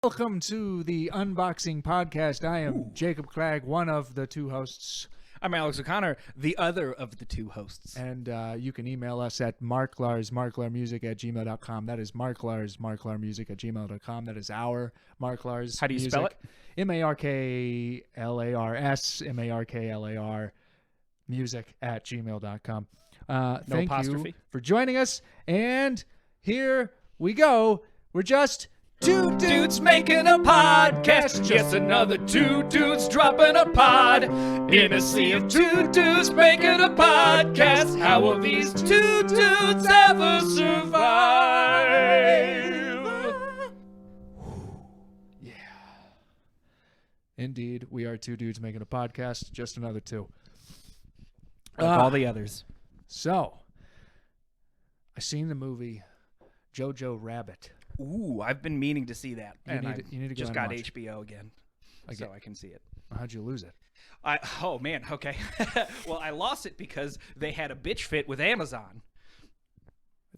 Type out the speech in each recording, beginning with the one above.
Welcome to the Unboxing Podcast. I am Jacob Cragg, one of the two hosts. I'm Alex O'Connor, the other of the two hosts. And you can email us at marklarsmarklarmusic@gmail.com. That is marklarsmarklarmusic@gmail.com. That is our Marklars. How do you spell it? marklarsmarklar music@gmail.com. Thank apostrophe? you for joining us. And here we go. We're just two dudes making a podcast. Just another two dudes dropping a pod. In a sea of two dudes making a podcast. How will these two dudes ever survive? Yeah. Indeed, we are two dudes making a podcast. Just another two. Like all the others. So, I seen the movie Jojo Rabbit. Ooh, I've been meaning to see that. You need to go just and got watch it. HBO again, so I can see it. How'd you lose it? Oh, man, okay. Well, I lost it because they had a bitch fit with Amazon.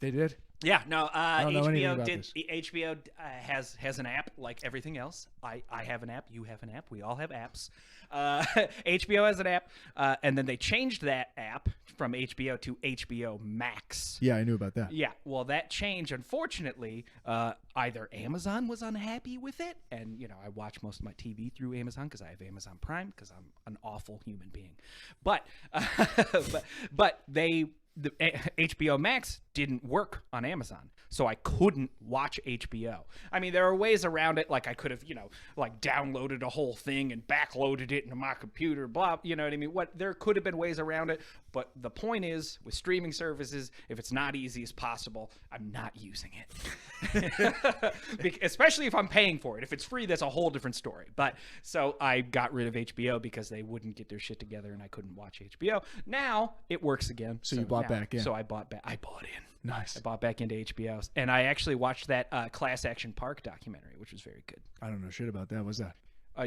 They did? Yeah, no, don't know anything HBO about did. this. HBO has an app like everything else. I have an app. You have an app. We all have apps. HBO has an app, and then they changed that app from HBO to HBO Max. Yeah, I knew about that. Yeah, well, that change, unfortunately, either Amazon was unhappy with it, and I watch most of my TV through Amazon because I have Amazon Prime because I'm an awful human being, but the HBO Max didn't work on Amazon, so I couldn't watch HBO. I mean, there are ways around it, like I could have, like downloaded a whole thing and backloaded it into my computer, blah, you know what I mean? There could have been ways around it, but the point is, with streaming services, if it's not easy as possible, I'm not using it. Especially if I'm paying for it. If it's free, that's a whole different story. But so I got rid of HBO because they wouldn't get their shit together and I couldn't watch HBO. Now it works again. So you bought back in. So I bought back. I bought in. Nice. I bought back into HBO, and I actually watched that Class Action Park documentary, which was very good. I don't know shit about that. What's that?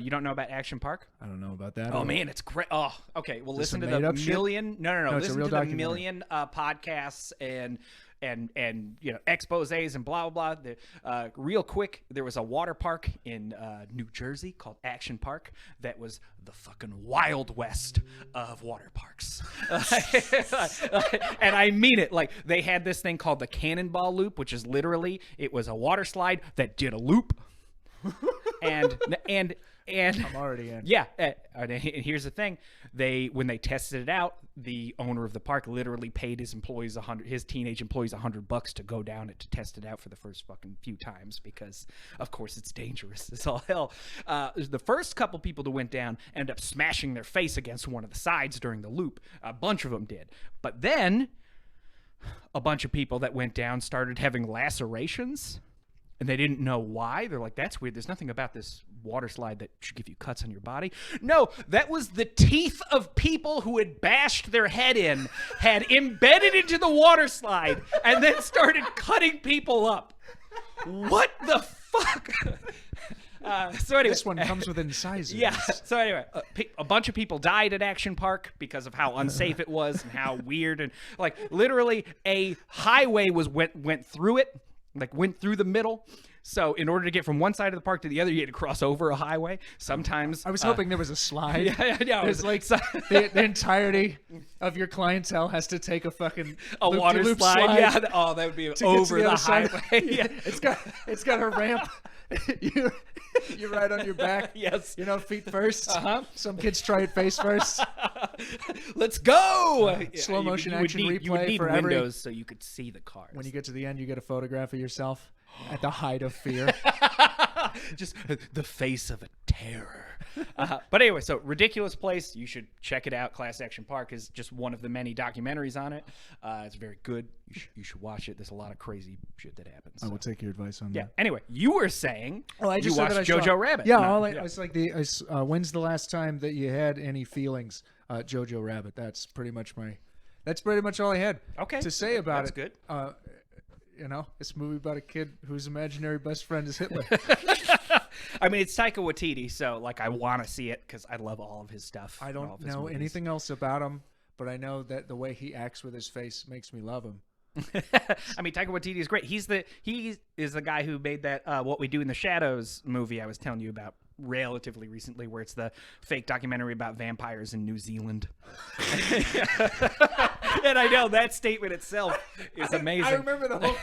You don't know about Action Park? I don't know about that. Oh man, it's great. Oh, okay. Well, listen to the made-up shit? million. No. No, it's a Listen real to the documentary. million podcasts and exposés and blah blah blah. Real quick, there was a water park in New Jersey called Action Park that was the fucking Wild West of water parks. And I mean it. Like, they had this thing called the Cannonball Loop, which is literally, it was a water slide that did a loop. and I'm already in. Yeah, and here's the thing: when they tested it out, the owner of the park literally paid his teenage employees $100 to go down it to test it out for the first fucking few times because, of course, it's dangerous as all hell. The first couple people that went down ended up smashing their face against one of the sides during the loop. A bunch of them did, but then a bunch of people that went down started having lacerations. And they didn't know why. They're like, that's weird. There's nothing about this water slide that should give you cuts on your body. No, that was the teeth of people who had bashed their head in, had embedded into the water slide, and then started cutting people up. What the fuck? So anyway, This one comes with incisors. yeah. So anyway, a bunch of people died at Action Park because of how unsafe it was and how weird, and like literally a highway went through it. Like, went through the middle. So in order to get from one side of the park to the other, you had to cross over a highway. Sometimes I was hoping there was a slide. Yeah. It's like the entirety of your clientele has to take a fucking a water loop-de-loop slide. Yeah. Oh, that would be over the side. highway. Yeah. It's got a ramp. you ride on your back. Yes. Feet first. Uh-huh. Some kids try it face first. Let's go. Slow motion You would action need, replay You would need for every. windows so you could see the cars. When you get to the end, you get a photograph of yourself at the height of fear. Just the face of a terror. But anyway, so ridiculous place. You should check it out. Class Action Park is just one of the many documentaries on it. It's very good. You should watch it. There's a lot of crazy shit that happens. I will take your advice on Yeah. that. Anyway, you were saying I just you said watched that I saw- Jojo Rabbit. Yeah, No, it's like when's the last time that you had any feelings, Jojo Rabbit? That's pretty much all I had Okay. to say about That's it. good. This movie about a kid whose imaginary best friend is Hitler. I mean, it's Taika Waititi, so like I want to see it because I love all of his stuff. I all don't of his know movies. anything else about him, but I know that the way he acts with his face makes me love him. I mean, Taika Waititi is great. He is the guy who made that What We Do in the Shadows movie I was telling you about relatively recently, where it's the fake documentary about vampires in New Zealand. And I know that statement itself is amazing. I remember the whole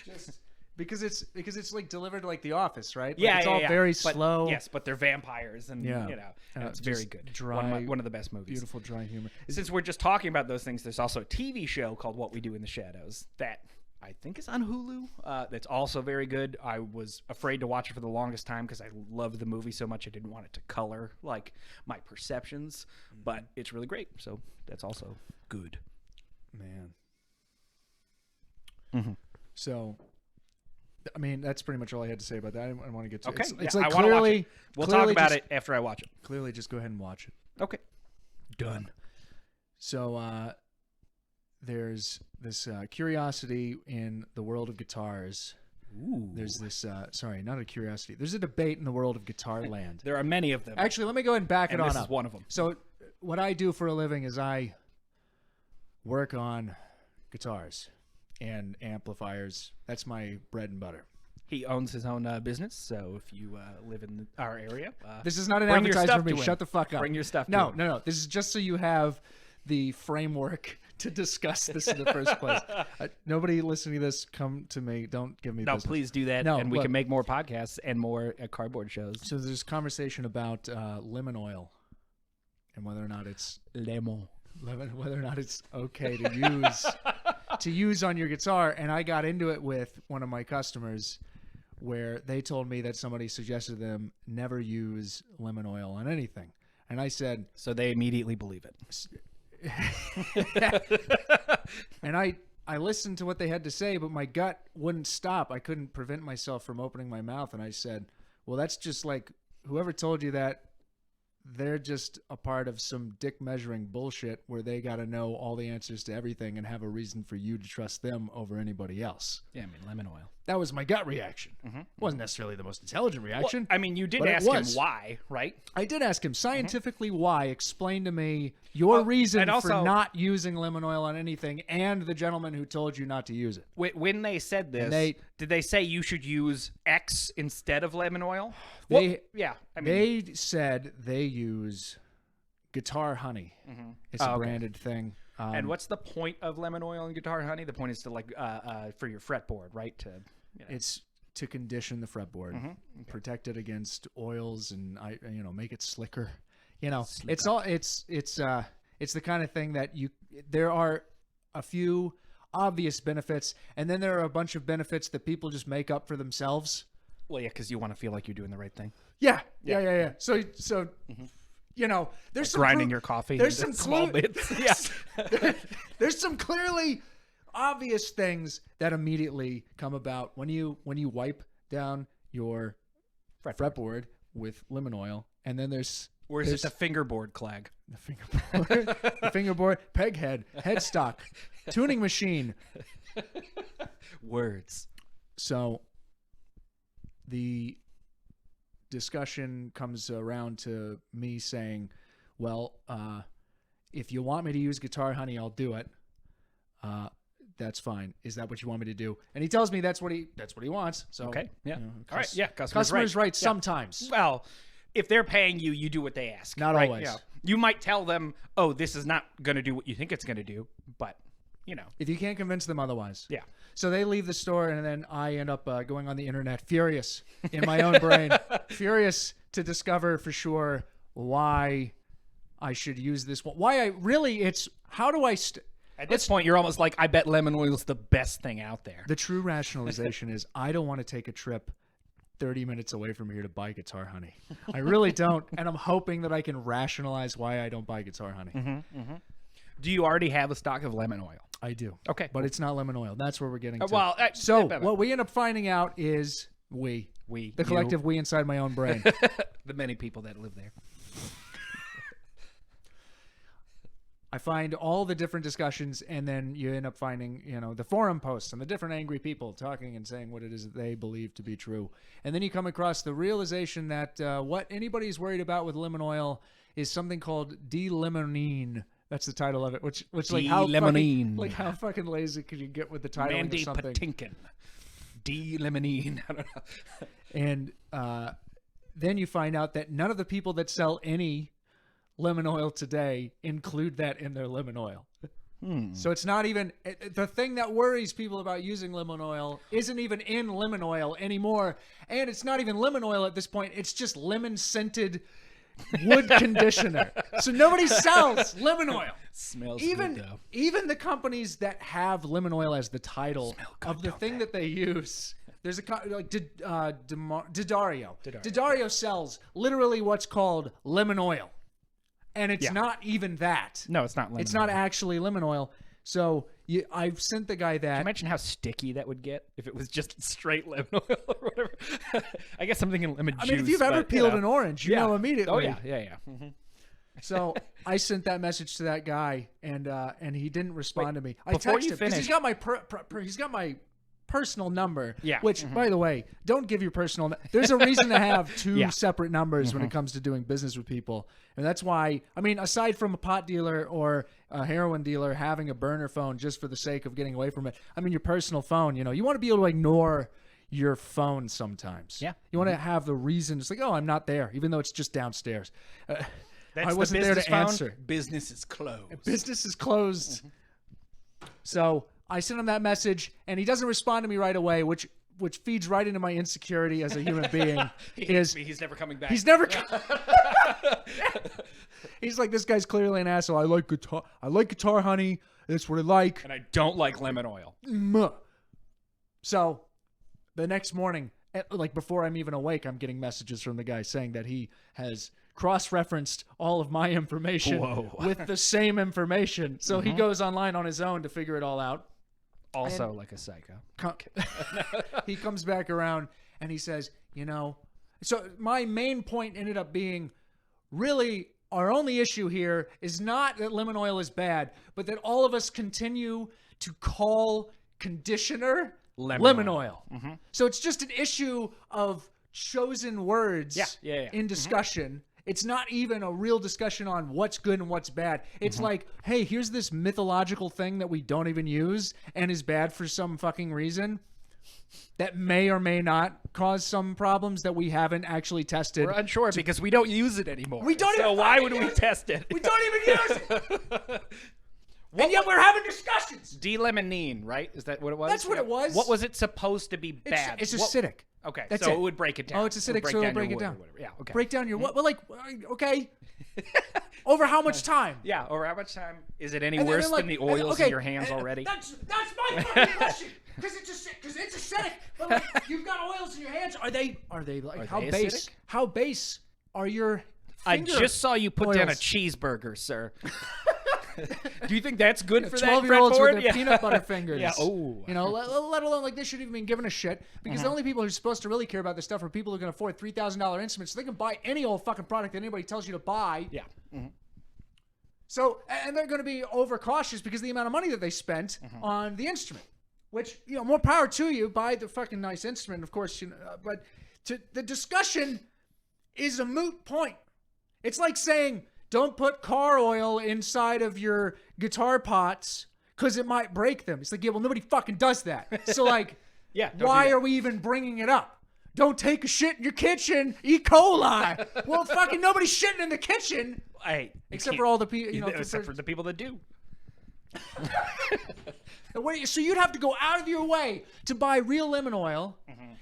just because it's like delivered like The Office, right? Like it's all very slow. Yes, but they're vampires, and it's very good. Dry, one of the best movies. Beautiful dry humor. Since we're just talking about those things, there's also a TV show called What We Do in the Shadows that I think is on Hulu. That's also very good. I was afraid to watch it for the longest time because I loved the movie so much I didn't want it to color like my perceptions, but it's really great. So that's also good. Man. Mm-hmm. So, I mean, that's pretty much all I had to say about that. I want to get to Okay. It's I like want to watch clearly, it. We'll talk about just, it after I watch it. Clearly, just go ahead and watch it. Okay. Done. So, there's this curiosity in the world of guitars. Ooh. There's this, sorry, not a curiosity. There's a debate in the world of guitar land. There are many of them. Actually, let me go ahead and back it on this up. is one of them. So, what I do for a living is I work on guitars and amplifiers. That's my bread and butter. He owns his own business, so if you live in our area, this is not an bring your advertisement stuff for me. to him. Shut the fuck up. Bring your stuff. No, to him. no. This is just so you have the framework to discuss this in the first place. Nobody listening to this, come to me. Don't give me No, business. please do that, No, and we look. can make more podcasts and more cardboard shows. So there's conversation about lemon oil and whether or not it's okay to use on your guitar. And I got into it with one of my customers where they told me that somebody suggested them never use lemon oil on anything. And I said, So they immediately believe it. and I listened to what they had to say, but my gut wouldn't stop. I couldn't prevent myself from opening my mouth. And I said, well, that's just like whoever told you that, they're just a part of some dick measuring bullshit where they got to know all the answers to everything and have a reason for you to trust them over anybody else. Yeah, I mean, lemon oil. That was my gut reaction. Wasn't necessarily the most intelligent reaction. Well, I mean, you did but it ask him was. why, right? I did ask him scientifically why. Explain to me your reason and also- for not using lemon oil on anything, and the gentleman who told you not to use it. When they said this, did they say you should use X instead of lemon oil? Yeah. I mean, They said they use Guitar Honey. It's a branded thing. and what's the point of lemon oil and guitar honey? The point is to for your fretboard, right? It's to condition the fretboard, protect it against oils, and make it slicker. It's all it's the kind of thing that there are a few obvious benefits, and then there are a bunch of benefits that people just make up for themselves. Well, yeah, because you want to feel like you're doing the right thing. Yeah. So there's some grinding your coffee. There's some small bits. Yeah. There's some clearly obvious things that immediately come about when you wipe down your fretboard with lemon oil, and then there's it the fingerboard, Clag? The fingerboard, peg head, headstock, tuning machine. Words. So the discussion comes around to me saying, well, if you want me to use Guitar Honey, I'll do it. That's fine. Is that what you want me to do? And he tells me that's what he wants. So okay, yeah, all right, yeah. Customers right sometimes. Well, if they're paying you, you do what they ask. Not right? always. Yeah. You might tell them, "Oh, this is not going to do what you think it's going to do," but if you can't convince them otherwise. Yeah. So they leave the store, and then I end up going on the internet, furious in my own brain, furious to discover for sure why I should use this one. How do I? At this point, you're almost like, I bet lemon oil is the best thing out there. The true rationalization is I don't want to take a trip 30 minutes away from here to buy Guitar Honey. I really don't, and I'm hoping that I can rationalize why I don't buy Guitar Honey. Do you already have a stock of lemon oil? I do. Okay. But it's not lemon oil. That's where we're getting to. What we end up finding out is the collective we inside my own brain. The many people that live there. I find all the different discussions, and then you end up finding, the forum posts and the different angry people talking and saying what it is that they believe to be true. And then you come across the realization that what anybody's worried about with lemon oil is something called D-limonene That's the title of it. Which like how lemonine. how fucking lazy could you get with the title Mandy or something? Patinkin. D-lemonine. I don't know. And then you find out that none of the people that sell any lemon oil today include that in their lemon oil. So it's not even the thing that worries people about using lemon oil isn't even in lemon oil anymore. And it's not even lemon oil at this point. It's just lemon scented wood conditioner. So nobody sells lemon oil. Smells Even good, though. even the companies that have lemon oil as the title of the thing that they use. There's like D'Addario. D'Addario sells literally what's called lemon oil. And it's not even that. No, it's not lemon It's oil. not actually lemon oil. So I've sent the guy that. Can you imagine how sticky that would get if it was just straight lemon oil or whatever? I guess I'm thinking lemon juice. I mean, if you've ever peeled an orange, you know immediately. Oh, yeah. Mm-hmm. So I sent that message to that guy, and he didn't respond to me. I before texted you him because finish- he's got my personal number. Yeah. Which, by the way, don't give your personal. There's a reason to have two Yeah. separate numbers when it comes to doing business with people, and that's why. I mean, aside from a pot dealer or a heroin dealer having a burner phone just for the sake of getting away from it, I mean, your personal phone. You know, you want to be able to ignore your phone sometimes. Yeah. You want to have the reason. It's like, oh, I'm not there, even though it's just downstairs. That's I wasn't the there business to phone. answer. Business is closed. Business is closed. So I sent him that message, and he doesn't respond to me right away, which feeds right into my insecurity as a human being. He's never coming back. He's never. He's like, this guy's clearly an asshole. I like guitar, honey. That's what I like. And I don't like lemon oil. So the next morning, like before I'm even awake, I'm getting messages from the guy saying that he has cross-referenced all of my information with the same information. So he goes online on his own to figure it all out. Also like a psycho. He comes back around and he says, so my main point ended up being really our only issue here is not that lemon oil is bad, but that all of us continue to call conditioner lemon oil. So it's just an issue of chosen words in discussion. It's not even a real discussion on what's good and what's bad. It's like, hey, here's this mythological thing that we don't even use and is bad for some fucking reason that may or may not cause some problems that we haven't actually tested. We're unsure because we don't use it anymore. We don't so even why fucking would we use it. test it? We don't even use it. And yet we're having discussions. D-lemonine, right? Is that what it was? That's what it was. What was it supposed to be bad? It's acidic. Okay, That's so it. it would break it down. Oh, it's acidic, so it'll break it your down. wood or whatever. Yeah, okay. Break down your what? Well, like, okay. Over how much time? Yeah, over how much time? Is it any And then worse they're like, than the oils okay, in your hands already? That's my fucking question. Because it's acidic. But like, you've got oils in your hands. Are they like how they base? acidic? How base are your? I Finger just saw you put down a oils? cheeseburger, sir. Do you think that's good for that, 12-year-olds with Fred their Ford? peanut butter fingers. Yeah. Oh. Let alone like they shouldn't even been given a shit because the only people who are supposed to really care about this stuff are people who can afford $3,000 instruments, so they can buy any old fucking product that anybody tells you to buy. Yeah. So, and they're going to be overcautious because of the amount of money that they spent on the instrument, which, more power to you. Buy the fucking nice instrument, of course, but the discussion is a moot point. It's like saying, don't put car oil inside of your guitar pots because it might break them. It's like, yeah, well, nobody fucking does that. So, like, why are we even bringing it up? Don't take a shit in your kitchen, E. coli. Well, fucking nobody's shitting in the kitchen. Except for all the people, except for the people that do. So you'd have to go out of your way to buy real lemon oil.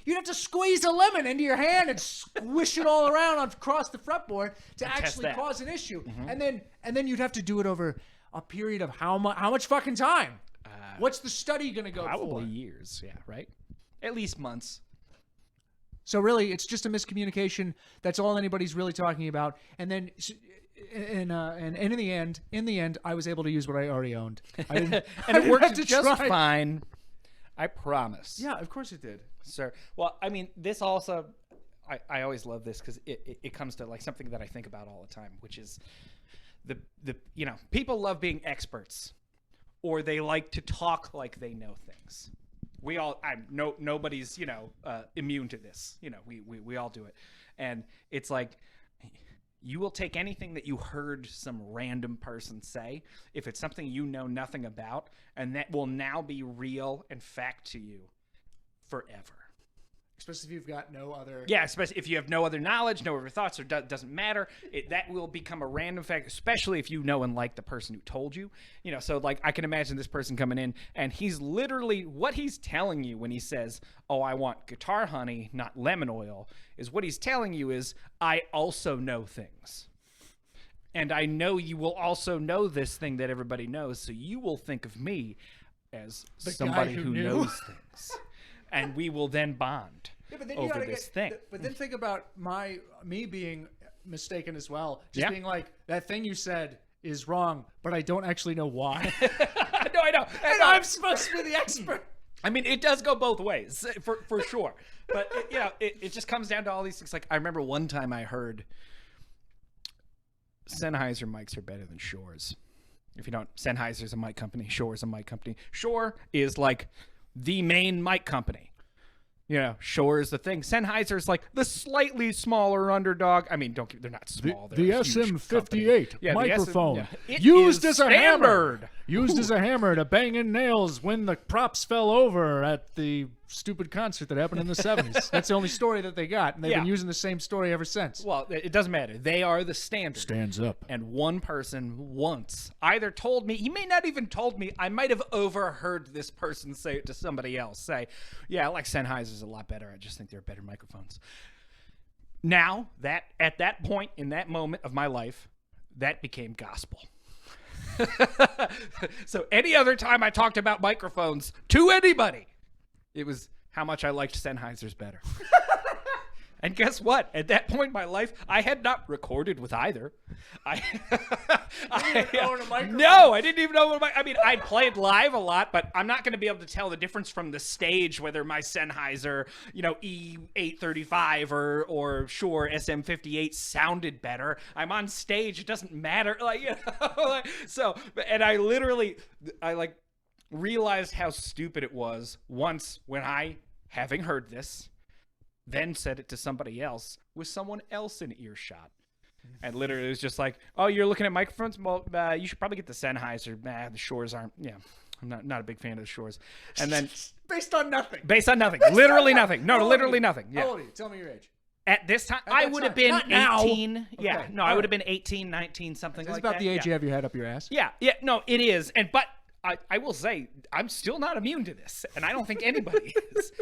You'd have to squeeze a lemon into your hand and squish it all around across the fretboard to actually cause an issue. And then you'd have to do it over a period of how much fucking time? What's the study going to go for? Probably years, yeah, right? At least months. So really, it's just a miscommunication. That's all anybody's really talking about. And then, and in the end, I was able to use what I already owned. And it worked just fine. I promise. Yeah, of course it did, sir. Well, I mean, this also, I always love this because it comes to like something that I think about all the time, which is the people love being experts, or they like to talk like they know things. We all, nobody's, immune to this. We all do it. And it's like, You will take anything that you heard some random person say, if it's something you know nothing about, and that will now be real and fact to you forever. Especially if you've got no other... Yeah, especially if you have no other knowledge, no other thoughts, or doesn't matter. That will become a random fact, especially if you know and like the person who told you. You know, so like I can imagine this person coming in, and he's literally, what he's telling you when he says, oh, I want guitar honey, not lemon oil, is what he's telling you is, I also know things. And I know you will also know this thing that everybody knows, so you will think of me as somebody who knows things. And we will then bond over this thing. But then think about me being mistaken as well. Just being like, that thing you said is wrong, but I don't actually know why. No, I know. And I'm supposed to be the expert. I mean, it does go both ways, for sure. But, it just comes down to all these things. Like, I remember one time I heard Sennheiser mics are better than Shure's. If you don't, Sennheiser's a mic company. Shure's a mic company. Shure is like the main mic company. You know, Shure is the thing. Sennheiser's like the slightly smaller underdog. I mean, they're not small. They're the a huge SM58 microphone it used is as a hammer. standard. Used as a hammer to bang in nails when the props fell over at the stupid concert that happened in the 70s. That's the only story that they got, and they've been using the same story ever since. Well, it doesn't matter. They are the standard. Stands up. And one person once either told me, he may not even told me, I might have overheard this person say it to somebody else. Say, yeah, I like Sennheiser's a lot better. I just think they're better microphones. Now, at that point, in that moment of my life, that became gospel. So any other time I talked about microphones to anybody, it was how much I liked Sennheiser's better. And guess what? At that point in my life, I had not recorded with either. No, I didn't even know what I mean, I played live a lot, but I'm not going to be able to tell the difference from the stage whether my Sennheiser, E835 or Shure SM58 sounded better. I'm on stage; it doesn't matter. And I realized how stupid it was once when I, having heard this, then said it to somebody else with someone else in earshot. And literally it was just like, oh, you're looking at microphones? Well, you should probably get the Sennheiser. The Shures aren't, I'm not a big fan of the Shures. And then... Based on nothing. Literally nothing. No, literally nothing. Yeah. How old are you? Tell me your age. At this time, I would have been 18. Okay. Yeah, no, I would have been 18, 19, something like that. It's about the age you have your head up your ass. Yeah, no, it is. But I will say, I'm still not immune to this, and I don't think anybody is,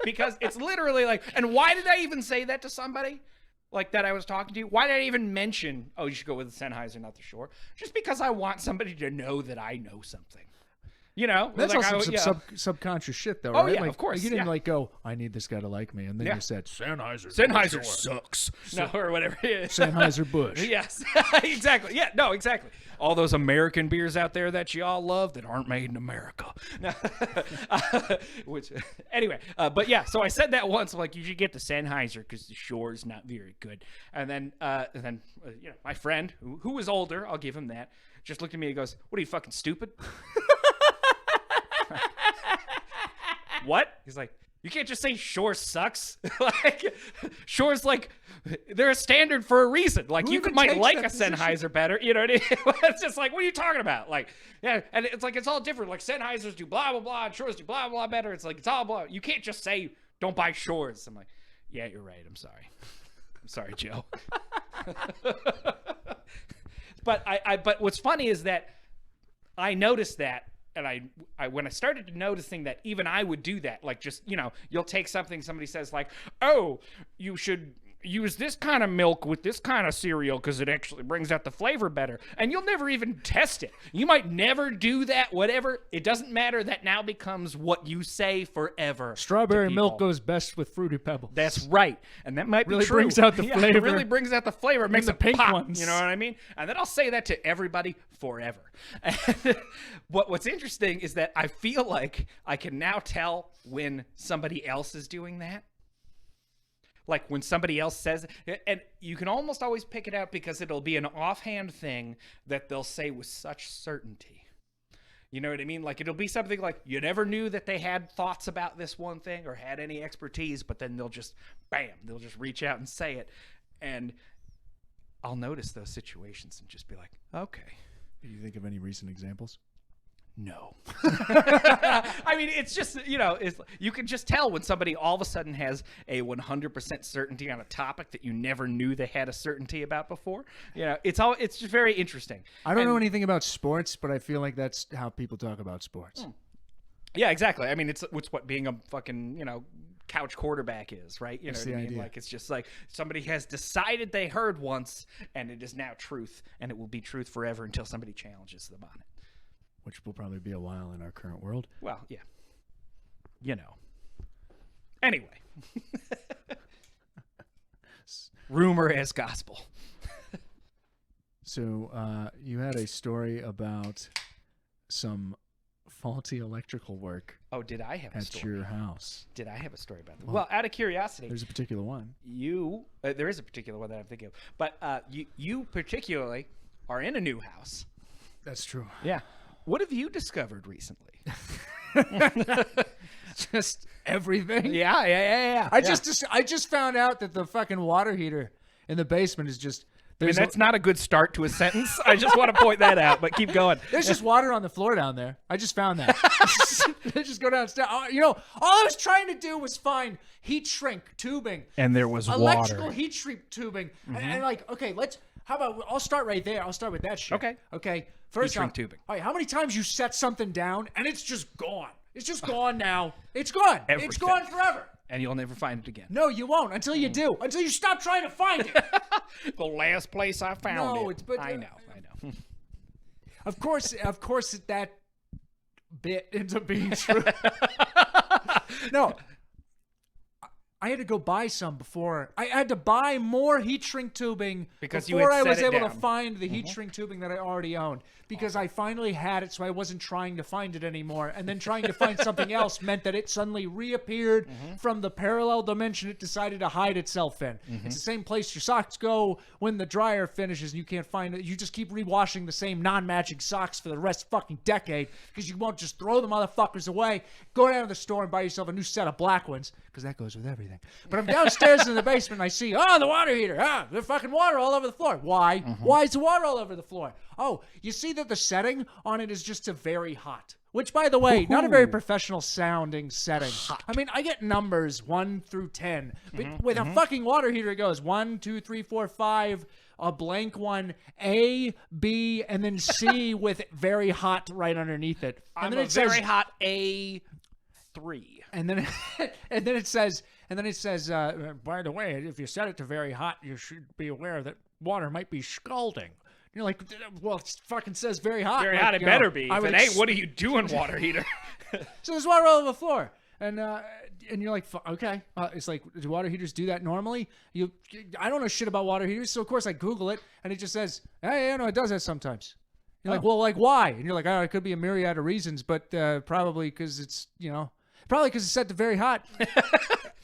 because it's literally like, and why did I even say that to somebody like that I was talking to? Why did I even mention, oh, you should go with the Sennheiser, not the Shure? Just because I want somebody to know that I know something. That's like also some subconscious shit, though, oh, right? Yeah, of course. You didn't go, I need this guy to like me, and then you said, Sennheiser sucks. No, or whatever it is. Sennheiser Busch. Yes, exactly. Yeah, no, exactly. All those American beers out there that y'all love that aren't made in America. Anyway, but yeah, so I said that once, like, you should get the Sennheiser because the Shure's not very good. And then my friend, who was older, I'll give him that, just looked at me and goes, what are you, fucking stupid? What? He's like, you can't just say Shure sucks. Shure's like, they're a standard for a reason. Like, you might like a Sennheiser better. You know what I mean? It's just like, what are you talking about? Like, yeah, and it's like, it's all different. Like, Sennheisers do blah, blah, blah, and Shures do blah, blah better. It's like, it's all blah. You can't just say, don't buy Shures. I'm like, yeah, you're right. I'm sorry. I'm sorry, Joe. But what's funny is that I noticed that. And I when I started noticing that even I would do that, like, just, you'll take something somebody says, like, oh, you should use this kind of milk with this kind of cereal because it actually brings out the flavor better. And you'll never even test it. You might never do that, whatever. It doesn't matter. That now becomes what you say forever. Strawberry milk goes best with Fruity Pebbles. That's right. And that might be really true. Brings out the flavor. It really brings out the flavor. It makes it pink pop, ones. You know what I mean? And then I'll say that to everybody forever. And what's interesting is that I feel like I can now tell when somebody else is doing that. Like, when somebody else says it, and you can almost always pick it out because it'll be an offhand thing that they'll say with such certainty. You know what I mean? Like, it'll be something like, you never knew that they had thoughts about this one thing or had any expertise, but then they'll just, bam, they'll just reach out and say it. And I'll notice those situations and just be like, okay. Do you think of any recent examples? No. I mean, it's just, you can just tell when somebody all of a sudden has a 100% certainty on a topic that you never knew they had a certainty about before. It's just very interesting. I don't know anything about sports, but I feel like that's how people talk about sports. Yeah, exactly. I mean, it's what being a fucking, couch quarterback is, right? You know That's what the I mean? idea. Like, it's just like somebody has decided they heard once, and it is now truth, and it will be truth forever until somebody challenges them on it. Which will probably be a while in our current world. Well, yeah. Anyway. Rumor as gospel. So you had a story about some faulty electrical work Oh, did I have a at story? your house. Did I have a story about that? Well, out of curiosity, There's a particular one. there is a particular one that I'm thinking of, but you particularly are in a new house. That's true. Yeah. What have you discovered recently? Just everything. Yeah. I just found out that the fucking water heater in the basement is just. I mean, that's not a good start to a sentence. I just want to point that out, but keep going. There's just water on the floor down there. I just found that. They just go downstairs. All I was trying to do was find heat shrink tubing. And there was electrical heat shrink tubing. And like, okay, how about, I'll start right there. I'll start with that shit. Okay. First Heat shrink off, tubing. all right, how many times you set something down and it's just gone? It's just gone now. It's gone. It's Everything. gone forever. And you'll never find it again. No, you won't until you do. Until you stop trying to find it. The last place I found No, it. but I know. Of course, that bit ends up being true. No, I had to go buy some before. I had to buy more heat shrink tubing Because you before I had was set it able to down. find the heat shrink tubing that I already owned. Because I finally had it, so I wasn't trying to find it anymore. And then trying to find something else meant that it suddenly reappeared from the parallel dimension it decided to hide itself in. It's the same place your socks go when the dryer finishes and you can't find it. You just keep rewashing the same non-matching socks for the rest of the fucking decade because you won't just throw the motherfuckers away. Go down to the store and buy yourself a new set of black ones because that goes with everything. But I'm downstairs in the basement and I see, the water heater. There's fucking water all over the floor. Why? Why is the water all over the floor? Oh, you see that the setting on it is just a very hot. Which, by the way, not a very professional sounding setting. I mean, I get numbers 1 through 10. But with a fucking water heater, it goes 1, 2, 3, 4, 5, a blank one, A, B, and then C with very hot right underneath it. And then it says very hot A3. And then it says, by the way, if you set it to very hot, you should be aware that water might be scalding. You're like, well, it fucking says very hot. Very like, hot. It better be. If it ain't, what are you doing, water heater? So there's water all over the floor. And you're like, okay. It's like, do water heaters do that normally? I don't know shit about water heaters. So, of course, I Google it. And it just says, hey, it does that sometimes. You're like, well, like, why? And you're like, it could be a myriad of reasons. But probably because it's, probably because it's set to very hot.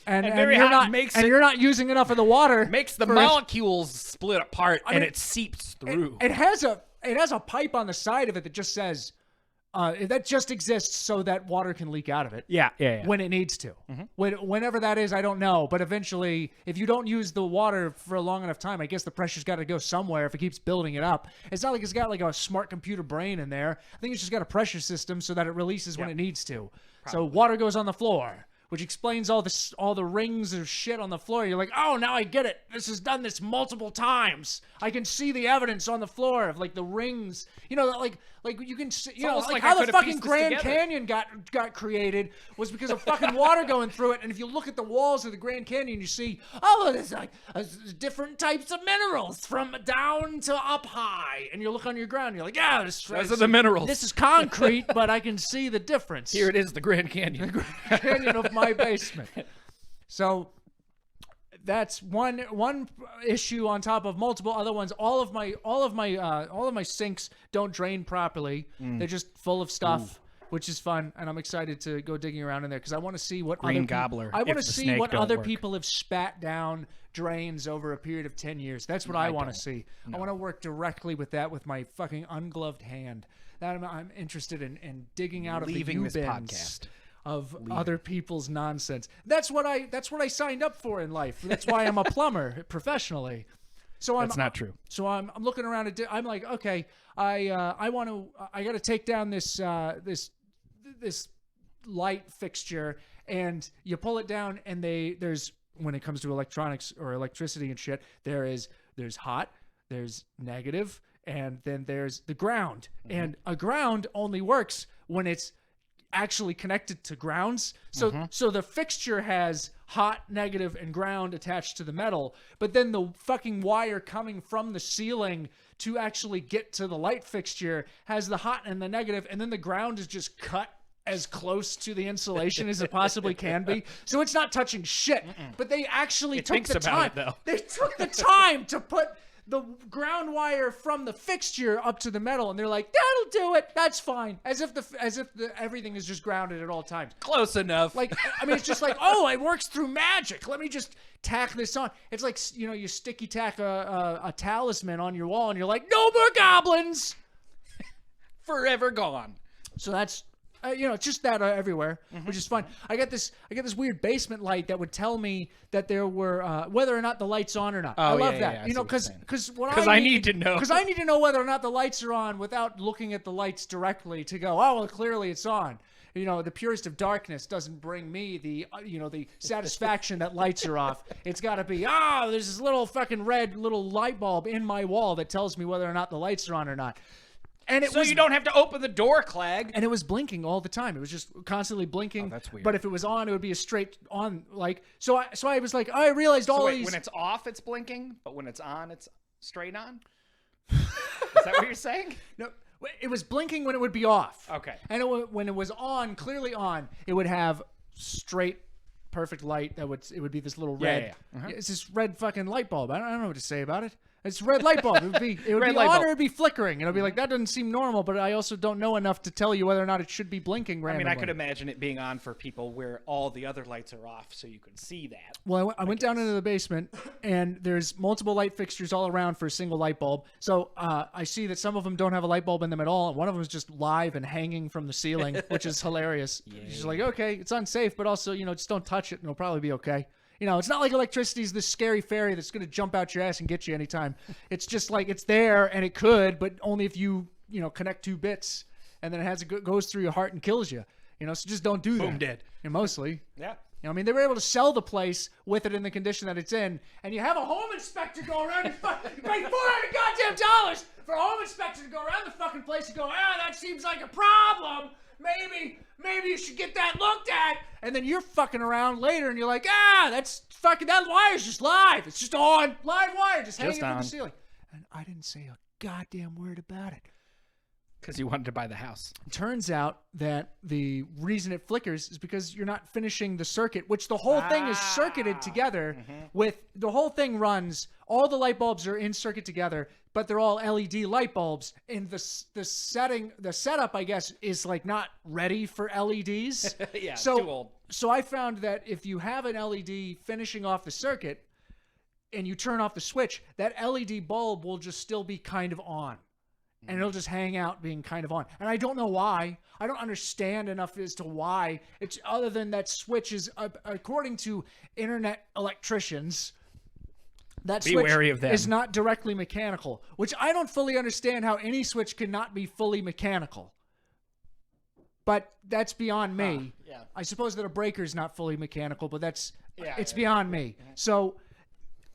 And very you're hot not, you're not using enough of the water. Makes the molecules split apart and it seeps through. It has a pipe on the side of it that just says that just exists so that water can leak out of it. Yeah. When it needs to. Whenever that is, I don't know. But eventually, if you don't use the water for a long enough time, I guess the pressure's got to go somewhere if it keeps building it up. It's not like it's got like a smart computer brain in there. I think it's just got a pressure system so that it releases when it needs to. So water goes on the floor, which explains all the rings of shit on the floor. You're like, oh, now I get it. This has done this multiple times. I can see the evidence on the floor of like the rings. Like you can see, like how the fucking Grand Canyon got created was because of fucking water going through it. And if you look at the walls of the Grand Canyon, you see, there's like different types of minerals from down to up high. And you look on your ground, you're like, those are the minerals. This is concrete, but I can see the difference. Here it is, the Grand Canyon. The Grand Canyon of my basement. So that's one issue on top of multiple other ones. All of my sinks don't drain properly. They're just full of stuff, which is fun, and I'm excited to go digging around in there because I want to see what Green gobbler. I want to if the see snake what don't other work. people have spat down drains over a period of 10 years. That's what I want to see. No. I want to work directly with that with my fucking ungloved hand. That I'm interested in digging out of the this U-bins podcast. Of other people's nonsense. That's what I signed up for in life. That's why I'm a plumber professionally. So That's not true. So I'm looking around at. I'm like, okay, I got to take down this light fixture, and you pull it down, and there's when it comes to electronics or electricity and shit, there's hot, there's negative, and then there's the ground. And a ground only works when it's actually connected to grounds. So the fixture has hot, negative, and ground attached to the metal, but then the fucking wire coming from the ceiling to actually get to the light fixture has the hot and the negative, and then the ground is just cut as close to the insulation as it possibly can be. So it's not touching shit. But they actually took the time. They took the time to put the ground wire from the fixture up to the metal, and they're like, that'll do it. That's fine. As if everything is just grounded at all times. Close enough. Like, I mean, it's just like, oh, it works through magic. Let me just tack this on. It's like, you know, you sticky tack a talisman on your wall, and you're like, no more goblins. Forever gone. So that's, you know, it's just that everywhere, which is fun. I got this weird basement light that would tell me that there were whether or not the light's on or not. I love that. Yeah, you know, because I need to know. Because I need to know whether or not the lights are on without looking at the lights directly to go, oh, well, clearly it's on. You know, the purest of darkness doesn't bring me the the satisfaction that lights are off. It's got to be, there's this little fucking red little light bulb in my wall that tells me whether or not the lights are on or not. And so you don't have to open the door, Clegg. And it was blinking all the time. It was just constantly blinking. Oh, that's weird. But if it was on, it would be a straight on. Like so I was like, I realized all these. When it's off, it's blinking, but when it's on, it's straight on. Is that what you're saying? No, it was blinking when it would be off. Okay. And when it was on, clearly on, it would have straight, perfect light. It would be this little red. Yeah. It's this red fucking light bulb. I don't know what to say about it. It's a red light bulb. It would be on bulb. or it would be flickering. And I'd be like, that doesn't seem normal, but I also don't know enough to tell you whether or not it should be blinking randomly. I mean, I could imagine it being on for people where all the other lights are off so you could see that. Well, I went down into the basement, and there's multiple light fixtures all around for a single light bulb. So I see that some of them don't have a light bulb in them at all, and one of them is just live and hanging from the ceiling, which is hilarious. She's like, okay, it's unsafe, but also, just don't touch it, and it'll probably be okay. It's not like electricity is this scary fairy that's going to jump out your ass and get you anytime. It's just like it's there, and it could, but only if you connect two bits, and then it goes through your heart and kills you. So just don't do that. Boom, dead. Mostly. Yeah. I mean, they were able to sell the place with it in the condition that it's in, and you have a home inspector go around and you pay $400 goddamn for a home inspector to go around the fucking place and go, that seems like a problem. Maybe you should get that looked at. And then you're fucking around later and you're like, that's fucking, that wire's just live. It's just on. Live wire just hanging from the ceiling. And I didn't say a goddamn word about it. Because you wanted to buy the house. Turns out that the reason it flickers is because you're not finishing the circuit, which the whole thing is circuited together with, the whole thing runs, all the light bulbs are in circuit together, but they're all LED light bulbs. And the setup, I guess, is like not ready for LEDs. Yeah, so, too old. So I found that if you have an LED finishing off the circuit and you turn off the switch, that LED bulb will just still be kind of on. And it'll just hang out being kind of on. And I don't know why. I don't understand enough as to why. It's other than that switch is, according to internet electricians, that switch is not directly mechanical, which I don't fully understand how any switch cannot be fully mechanical. But that's beyond me. Yeah. I suppose that a breaker is not fully mechanical, but it's beyond me. So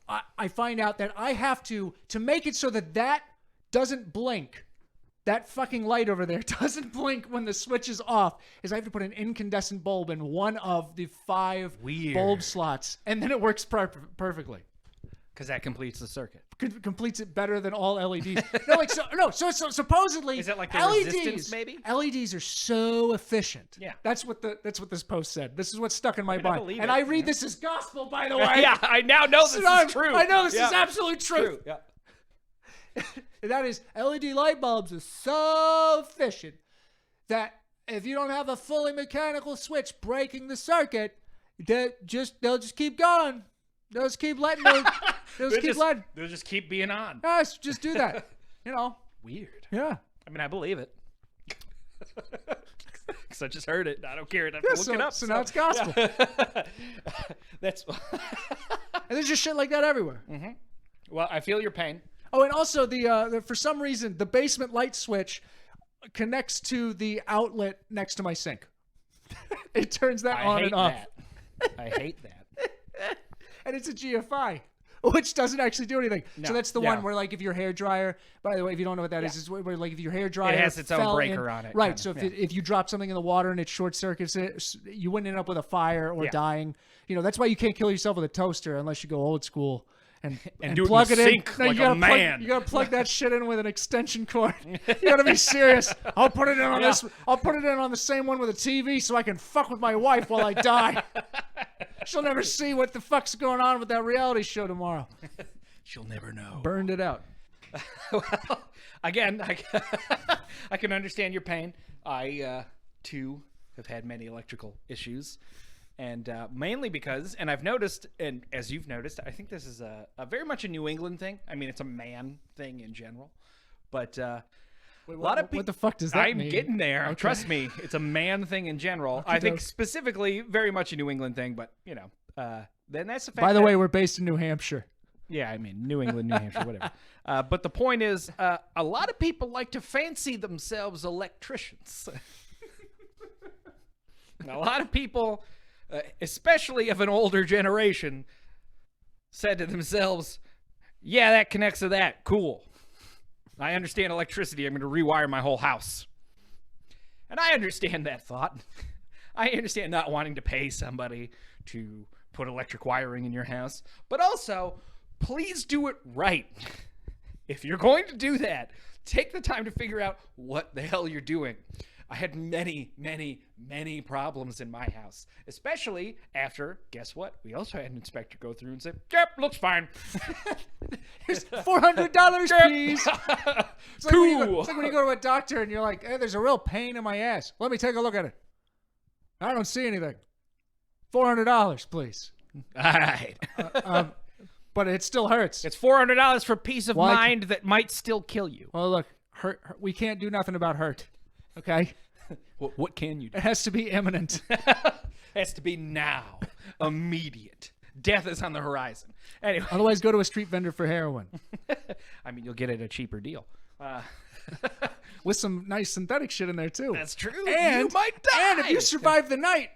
I find out that I have to make it so that doesn't blink. That fucking light over there doesn't blink when the switch is off. Is I have to put an incandescent bulb in one of the 5 bulb slots, and then it works perfectly. Because that completes the circuit. Completes it better than all LEDs. So supposedly, is it like the LEDs, resistance, maybe? LEDs are so efficient. Yeah, that's what this post said. This is what's stuck in my mind, and I read this as gospel, by the way. Yeah, I now know this is true. I know this is absolute truth. True. Yeah. That is, LED light bulbs are so efficient that if you don't have a fully mechanical switch breaking the circuit, they'll just keep going. They'll just keep letting them. They'll just keep being on. Yes, just do that. Weird. Yeah. I mean, I believe it. Because I just heard it. I don't care. I have to look it up. So now it's gospel. Yeah. That's. And there's just shit like that everywhere. Mm-hmm. Well, I feel your pain. Oh, and also the for some reason the basement light switch connects to the outlet next to my sink. It turns that on and off. I hate that. And it's a GFI, which doesn't actually do anything. No, So that's the one where, like, if your hair dryer, by the way, if you don't know what that is, it's where, like, if your hair dryer it has its own fell breaker in, on it. right? Kind So of, if you drop something in the water and it short circuits it, you wouldn't end up with a fire or Yeah. dying. You know, that's why you can't kill yourself with a toaster unless you go old school. And do it in plug the it in. sink like a man. You gotta plug that shit in with an extension cord. You gotta be serious. I'll put it in on this. I'll put it in on the same one with a TV so I can fuck with my wife while I die. She'll never see what the fuck's going on with that reality show tomorrow. She'll never know. Burned it out. Well, again, I can understand your pain. I, too, have had many electrical issues. And mainly because, and I've noticed, and as you've noticed, I think this is a very much a New England thing. I mean, it's a man thing in general. But a lot of people... What the fuck does that mean? I'm getting there. Okay. Trust me. It's a man thing in general. I think specifically very much a New England thing, but, you know, then that's the fact By the way, we're based in New Hampshire. Yeah, I mean, New England, New Hampshire, whatever. But the point is, a lot of people like to fancy themselves electricians. A lot of people, especially of an older generation, said to themselves, yeah, that connects to that. Cool. I understand electricity. I'm going to rewire my whole house. And I understand that thought. I understand not wanting to pay somebody to put electric wiring in your house. But also, please do it right. If you're going to do that, take the time to figure out what the hell you're doing. I had many, many, many problems in my house, especially after, guess what? We also had an inspector go through and say, yep, looks fine. Here's $400, please. It's like, Cool. it's like when you go to a doctor and you're like, hey, there's a real pain in my ass. Let me take a look at it. I don't see anything. $400, please. All right. But it still hurts. It's $400 for peace of mind that might still kill you. Well, look, hurt, we can't do nothing about hurt. Okay? What can you do? It has to be imminent. It has to be now. Immediate. Death is on the horizon. Anyway. Otherwise, go to a street vendor for heroin. I mean, you'll get it at a cheaper deal. With some nice synthetic shit in there, too. That's true. And, you might die. And if you survive the night,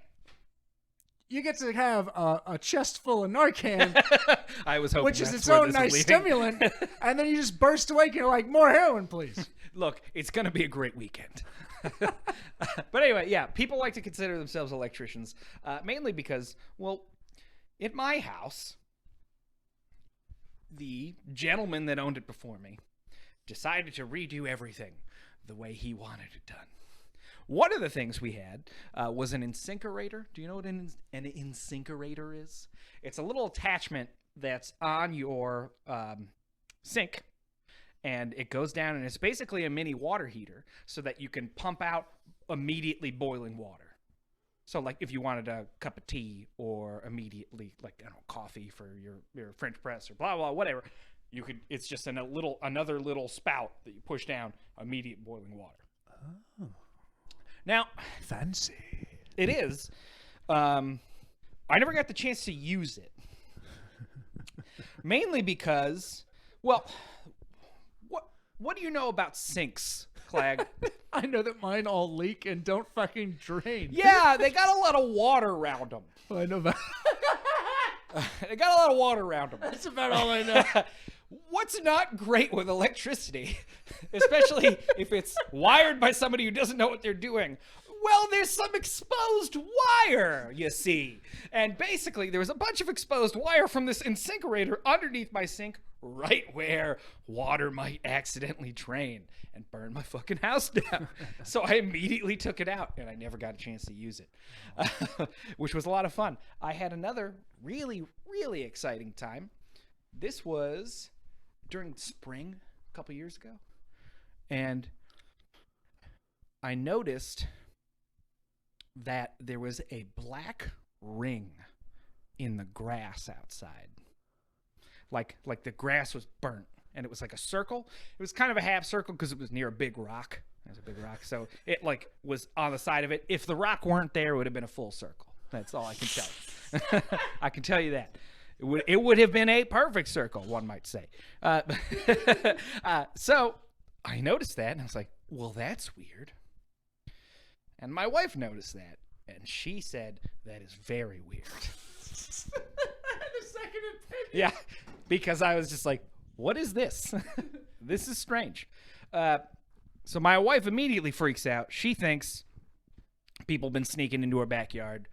you get to have a chest full of Narcan, I was hoping which is that's its where own this nice was leading. stimulant, and then you just burst awake and you're like, more heroin, please. Look, it's going to be a great weekend. But anyway, yeah, people like to consider themselves electricians, mainly because, well, in my house, the gentleman that owned it before me decided to redo everything the way he wanted it done. One of the things we had was an incinerator. Do you know what an incinerator is? It's a little attachment that's on your sink, and it goes down, and it's basically a mini water heater so that you can pump out immediately boiling water. So, like, if you wanted a cup of tea or immediately, like, I don't know, coffee for your French press or blah, blah, whatever, you could, it's just another little spout that you push down, immediate boiling water. Oh. Now, Fancy. it is. I never got the chance to use it. Mainly because, well, what do you know about sinks, Clag? I know that mine all leak and don't fucking drain. Yeah, they got a lot of water around them. Well, I know about. They got a lot of water around them. That's about all I know. What's not great with electricity, especially if it's wired by somebody who doesn't know what they're doing? Well, there's some exposed wire, you see. And basically, there was a bunch of exposed wire from this incinerator underneath my sink, right where water might accidentally drain and burn my fucking house down. So I immediately took it out, and I never got a chance to use it, which was a lot of fun. I had another really, really exciting time. This was during spring a couple years ago, and I noticed that there was a black ring in the grass outside. Like the grass was burnt, and it was like a circle. It was kind of a half circle because it was near a big rock. There's a big rock, so it like was on the side of it. If the rock weren't there, it would have been a full circle. That's all I can tell you. I can tell you that. It would have been a perfect circle, one might say. So I noticed that, and I was like, well, that's weird. And my wife noticed that, and she said, that is very weird. The second opinion. Yeah, because I was just like, what is this? This is strange. So my wife immediately freaks out. She thinks people have been sneaking into her backyard.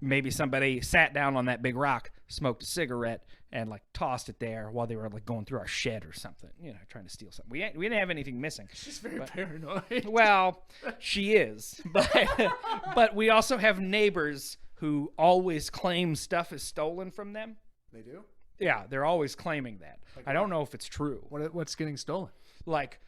Maybe somebody sat down on that big rock, smoked a cigarette, and like tossed it there while they were like going through our shed or something, trying to steal something. We didn't have anything missing. She's very paranoid. Well, she is, but we also have neighbors who always claim stuff is stolen from them. They do? Yeah, they're always claiming that. Like I don't know if it's true. What's getting stolen? Like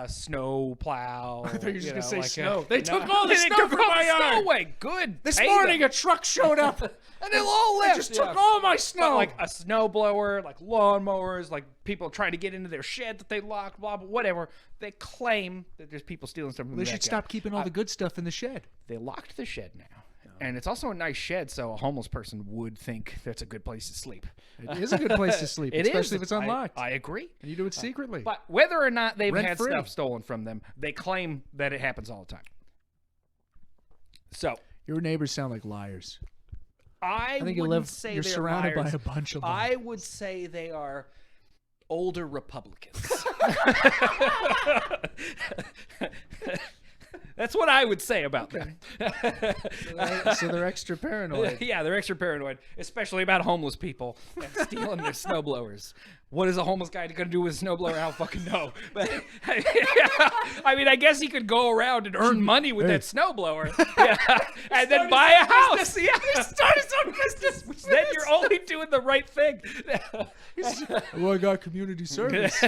snow plow. I thought you were just gonna say like snow. They took no, all the they snow took from all my the snow yard. away. Good. This Pay morning, them. a truck showed up, and they all left. They just took all my snow. But like a snow blower, like lawnmowers, like people trying to get into their shed that they locked, blah, blah, whatever. They claim that there's people stealing stuff from They the should backyard. stop keeping all the good stuff in the shed. They locked the shed now. And it's also a nice shed, so a homeless person would think that's a good place to sleep. It is a good place to sleep, especially if it's unlocked. I agree. And you do it secretly. But whether or not they've had Rent-free. stuff stolen from them, they claim that it happens all the time. So Your neighbors sound like liars. I think wouldn't say you're they're surrounded liars. by a bunch of them. I would say they are older Republicans. That's what I would say about them. So they're extra paranoid. Yeah, they're extra paranoid, especially about homeless people and stealing their snowblowers. What is a homeless guy going to do with a snowblower? I don't fucking know. But I mean, I guess he could go around and earn money with that snowblower, and then buy a house. Yeah, Start his own business. Then you're only doing the right thing. Well, I got community service.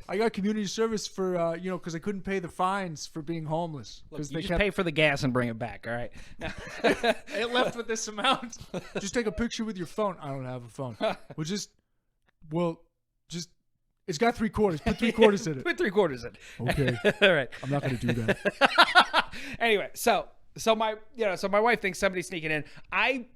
I got community service for because I couldn't pay the fines for being homeless because You they just kept pay for the gas and bring it back, all right? it left with this amount. Just take a picture with your phone. I don't have a phone. It's got 3/4. Put 3/4 in it. Put 3/4 in. Okay. All right. I'm not going to do that. Anyway, so my wife thinks somebody's sneaking in. I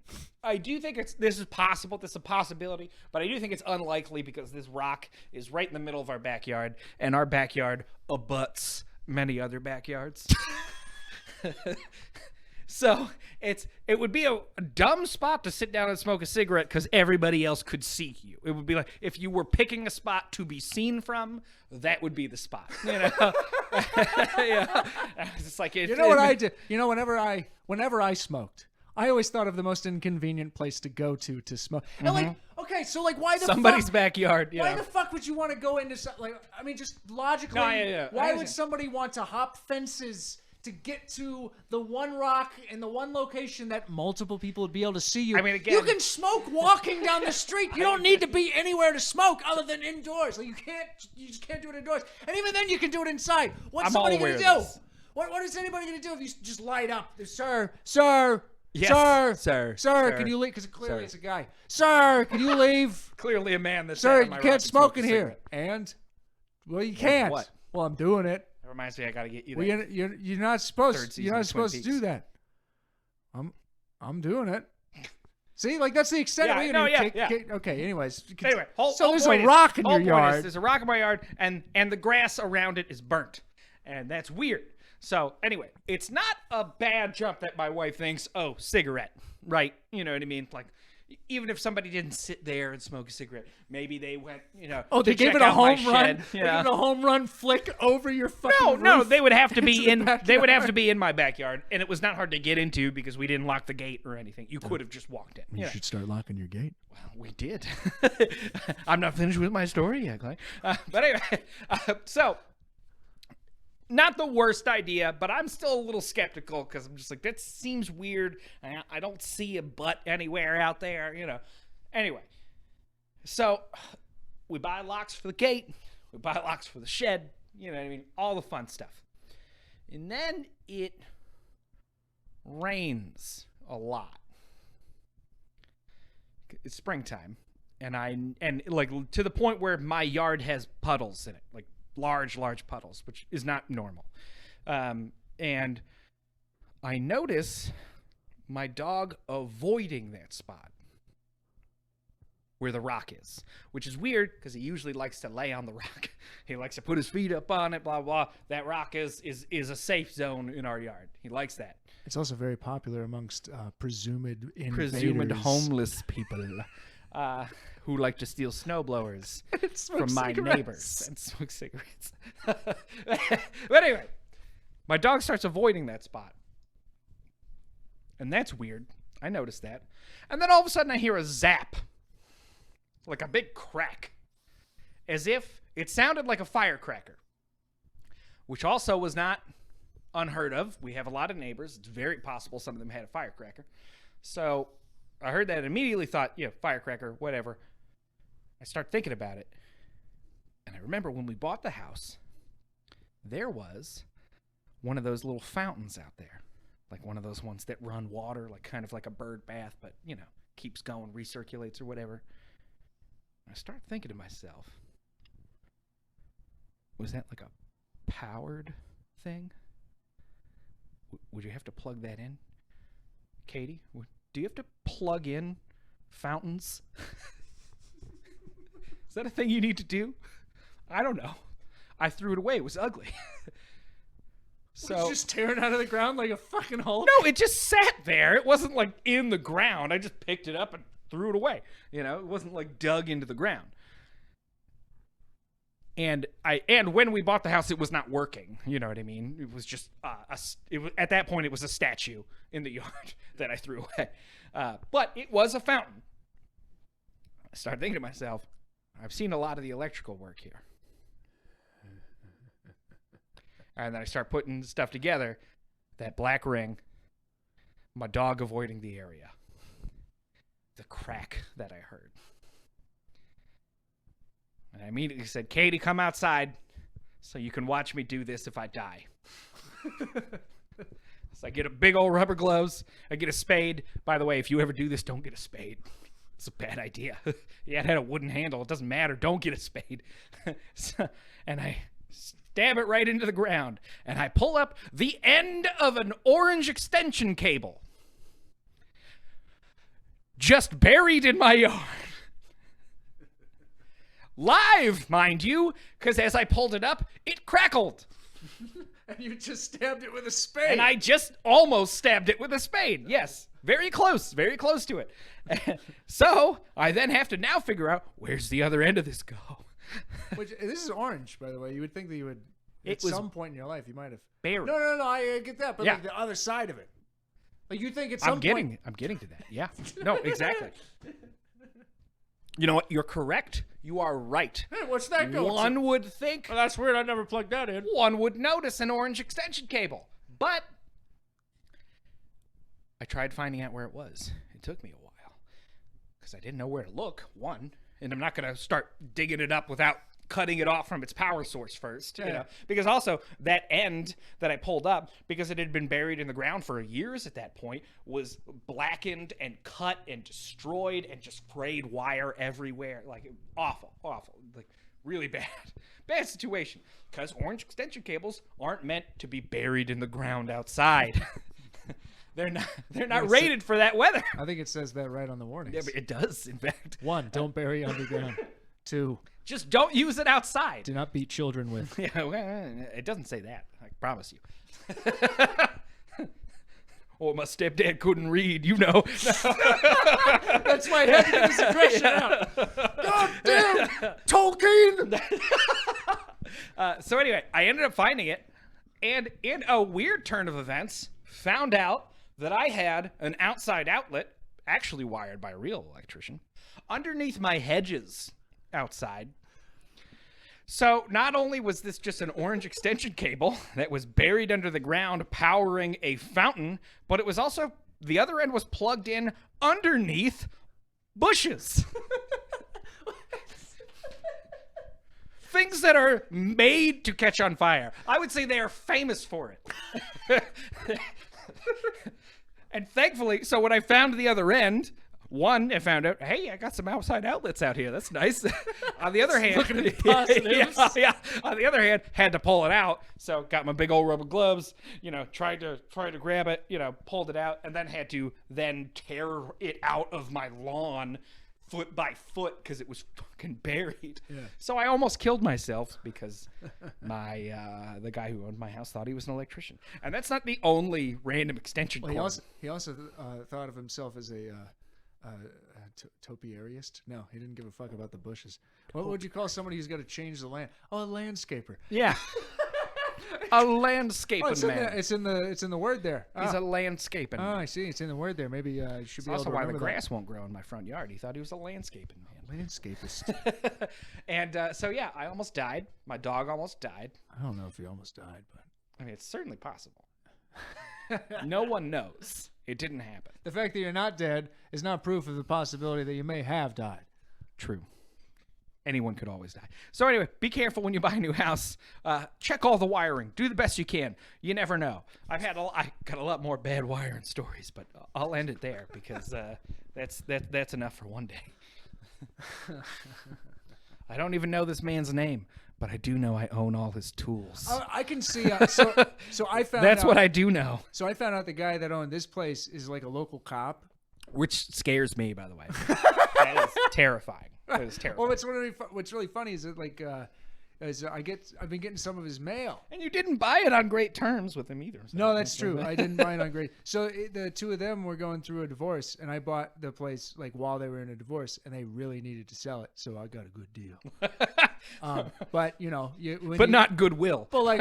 do think this is possible. This is a possibility, but I do think it's unlikely because this rock is right in the middle of our backyard, and our backyard abuts many other backyards. So it would be a dumb spot to sit down and smoke a cigarette because everybody else could see you. It would be like if you were picking a spot to be seen from, that would be the spot. Yeah. It's like What I did? Whenever I smoked, I always thought of the most inconvenient place to go to smoke. And why the somebody's fuck? backyard. Why the fuck would you want to go into just logically? No, yeah. Why would somebody want to hop fences to get to the one rock in the one location that multiple people would be able to see you? I mean, again, you can smoke walking down the street. You don't need to be anywhere to smoke other than indoors. Like you just can't do it indoors. And even then, you can do it inside. What's I'm somebody all aware going to of do? this. What is anybody going to do if you just light up? Sir, Yes, sir, can you leave? Because clearly it's a guy. Sir, can you leave? Clearly a man that's Sir, sat on you my can't rock smoke in and here. And well, you can't. What? Well, I'm doing it. That reminds me, I gotta get you. Well, That you're not supposed. third season You're not of supposed Twin to do that. I'm doing it. See, like that's the extent of it. Okay. Anyways. Anyway, so there's a rock in your yard. There's a rock in my yard, and the grass around it is burnt, and that's weird. So anyway, it's not a bad jump that my wife thinks, oh, cigarette, right? You know what I mean? Like, even if somebody didn't sit there and smoke a cigarette, maybe they went, Oh, they to gave check it a out my home run. shed, They gave it a home run flick over your fucking No, roof they would have to be into the they would have to backyard. be in my backyard, and it was not hard to get into because we didn't lock the gate or anything. You could have just walked in. You should start locking your gate. Well, we did. I'm not finished with my story yet, Clay. But anyway, so not the worst idea, but I'm still a little skeptical because I'm just like, that seems weird. I don't see a butt anywhere out there, Anyway, so we buy locks for the gate. We buy locks for the shed. You know what I mean? All the fun stuff. And then it rains a lot. It's springtime, and like to the point where my yard has puddles in it, like large puddles, which is not normal. And I notice my dog avoiding that spot. where the rock is, which is weird because he usually likes to lay on the rock. He likes to put his feet up on it, blah, blah. That rock is a safe zone in our yard. He likes that. It's also very popular amongst presumed invaders. Homeless people who like to steal snowblowers from my neighbors and smoke cigarettes. But anyway, my dog starts avoiding that spot. And that's weird. I noticed that. And then all of a sudden I hear a zap. Like a big crack. As if it sounded like a firecracker. Which also was not unheard of. We have a lot of neighbors. It's very possible some of them had a firecracker. So I heard that and immediately thought, yeah, firecracker, whatever. I start thinking about it. And I remember when we bought the house, there was one of those little fountains out there. Like one of those ones that run water, like kind of like a bird bath, but, you know, keeps going, recirculates or whatever. I start thinking to myself, was that like a powered thing? Would you have to plug that in? Katie, do you have to plug in fountains? Is that a thing you need to do? I don't know. I threw it away. It was ugly. So it's just tearing out of the ground like a fucking hole. No, it just sat there. It wasn't like in the ground. I just picked it up and threw it away. You know, it wasn't like dug into the ground. And when we bought the house, it was not working. You know what I mean? It was just at that point it was a statue in the yard that I threw away. But it was a fountain. I started thinking to myself, I've seen a lot of the electrical work here. And then I start putting stuff together. That black ring, my dog avoiding the area, the crack that I heard. And I immediately said, Katie, come outside so you can watch me do this if I die. So I get a big old rubber gloves. I get a spade. By the way, if you ever do this, don't get a spade. It's a bad idea. Yeah, it had a wooden handle. It doesn't matter. Don't get a spade. And I stab it right into the ground. And I pull up the end of an orange extension cable. Just buried in my yard. Live, mind you, because as I pulled it up, it crackled. And you just stabbed it with a spade. And I just almost stabbed it with a spade. Yes, very close to it. So I then have to now figure out, where's the other end of this go? Which, this is orange, by the way. You would think that you would, at some point in your life, you might have. Buried. No, I get that. But yeah. Like the other side of it. Like you think at some point. I'm getting to that. Yeah. No, exactly. You know what? You're correct. You are right. Hey, what's that go One would think. Well, that's weird. I never plugged that in. One would notice an orange extension cable. But I tried finding out where it was. It took me a while because I didn't know where to look, one. And I'm not going to start digging it up without cutting it off from its power source first. Yeah. You know? Because also that end that I pulled up, because it had been buried in the ground for years at that point, was blackened and cut and destroyed and just frayed wire everywhere. Like awful. Like really bad situation. Because orange extension cables aren't meant to be buried in the ground outside. They're not rated for that weather. I think it says that right on the warnings. Yeah, but it does, in fact. 1, don't bury underground. 2, just don't use it outside. Do not beat children with. Yeah, well, it doesn't say that. I promise you. Oh, my stepdad couldn't read, you know. That's why I had to get this aggression out. God damn, Tolkien! So anyway, I ended up finding it, and in a weird turn of events, found out that I had an outside outlet, actually wired by a real electrician, underneath my hedges outside. So not only was this just an orange extension cable that was buried under the ground powering a fountain, but it was also, the other end was plugged in underneath bushes. Things that are made to catch on fire. I would say they are famous for it. And thankfully, so when I found the other end, one, I found out, hey, I got some outside outlets out here. That's nice. On the other hand, looking at the positives. Yeah. On the other hand, had to pull it out. So got my big old rubber gloves, you know, tried to grab it, you know, pulled it out, and then had to tear it out of my lawn foot by foot because it was fucking buried. Yeah. So I almost killed myself because the guy who owned my house thought he was an electrician. And that's not the only random extension cord. He also thought of himself as a topiarist. No, he didn't give a fuck about the bushes. What would you call somebody who's got to change the land? Oh, a landscaper. Yeah. A landscaping man. It's in the word there. He's a landscaping man. I see. It's in the word there. Maybe you should be able Also to why the remember grass won't grow in my front yard. He thought he was a landscaping man. Landscapist. And so yeah, I almost died. My dog almost died. I don't know if he almost died, but I mean, it's certainly possible. No one knows. It didn't happen. The fact that you're not dead is not proof of the possibility that you may have died. True. Anyone could always die. So anyway, be careful when you buy a new house. Check all the wiring. Do the best you can. You never know. I got a lot more bad wiring stories, but I'll end it there because that's enough for one day. I don't even know this man's name, but I do know I own all his tools. I can see. So I found That's out, what I do know. So I found out the guy that owned this place is like a local cop. Which scares me, by the way. That is terrifying. That is terrifying. Well, what's really funny is that I've been getting some of his mail. And you didn't buy it on great terms with him either. So No, that's true. I didn't buy it on great. So the two of them were going through a divorce, and I bought the place like while they were in a divorce, and they really needed to sell it, so I got a good deal. But you know, not goodwill. But like,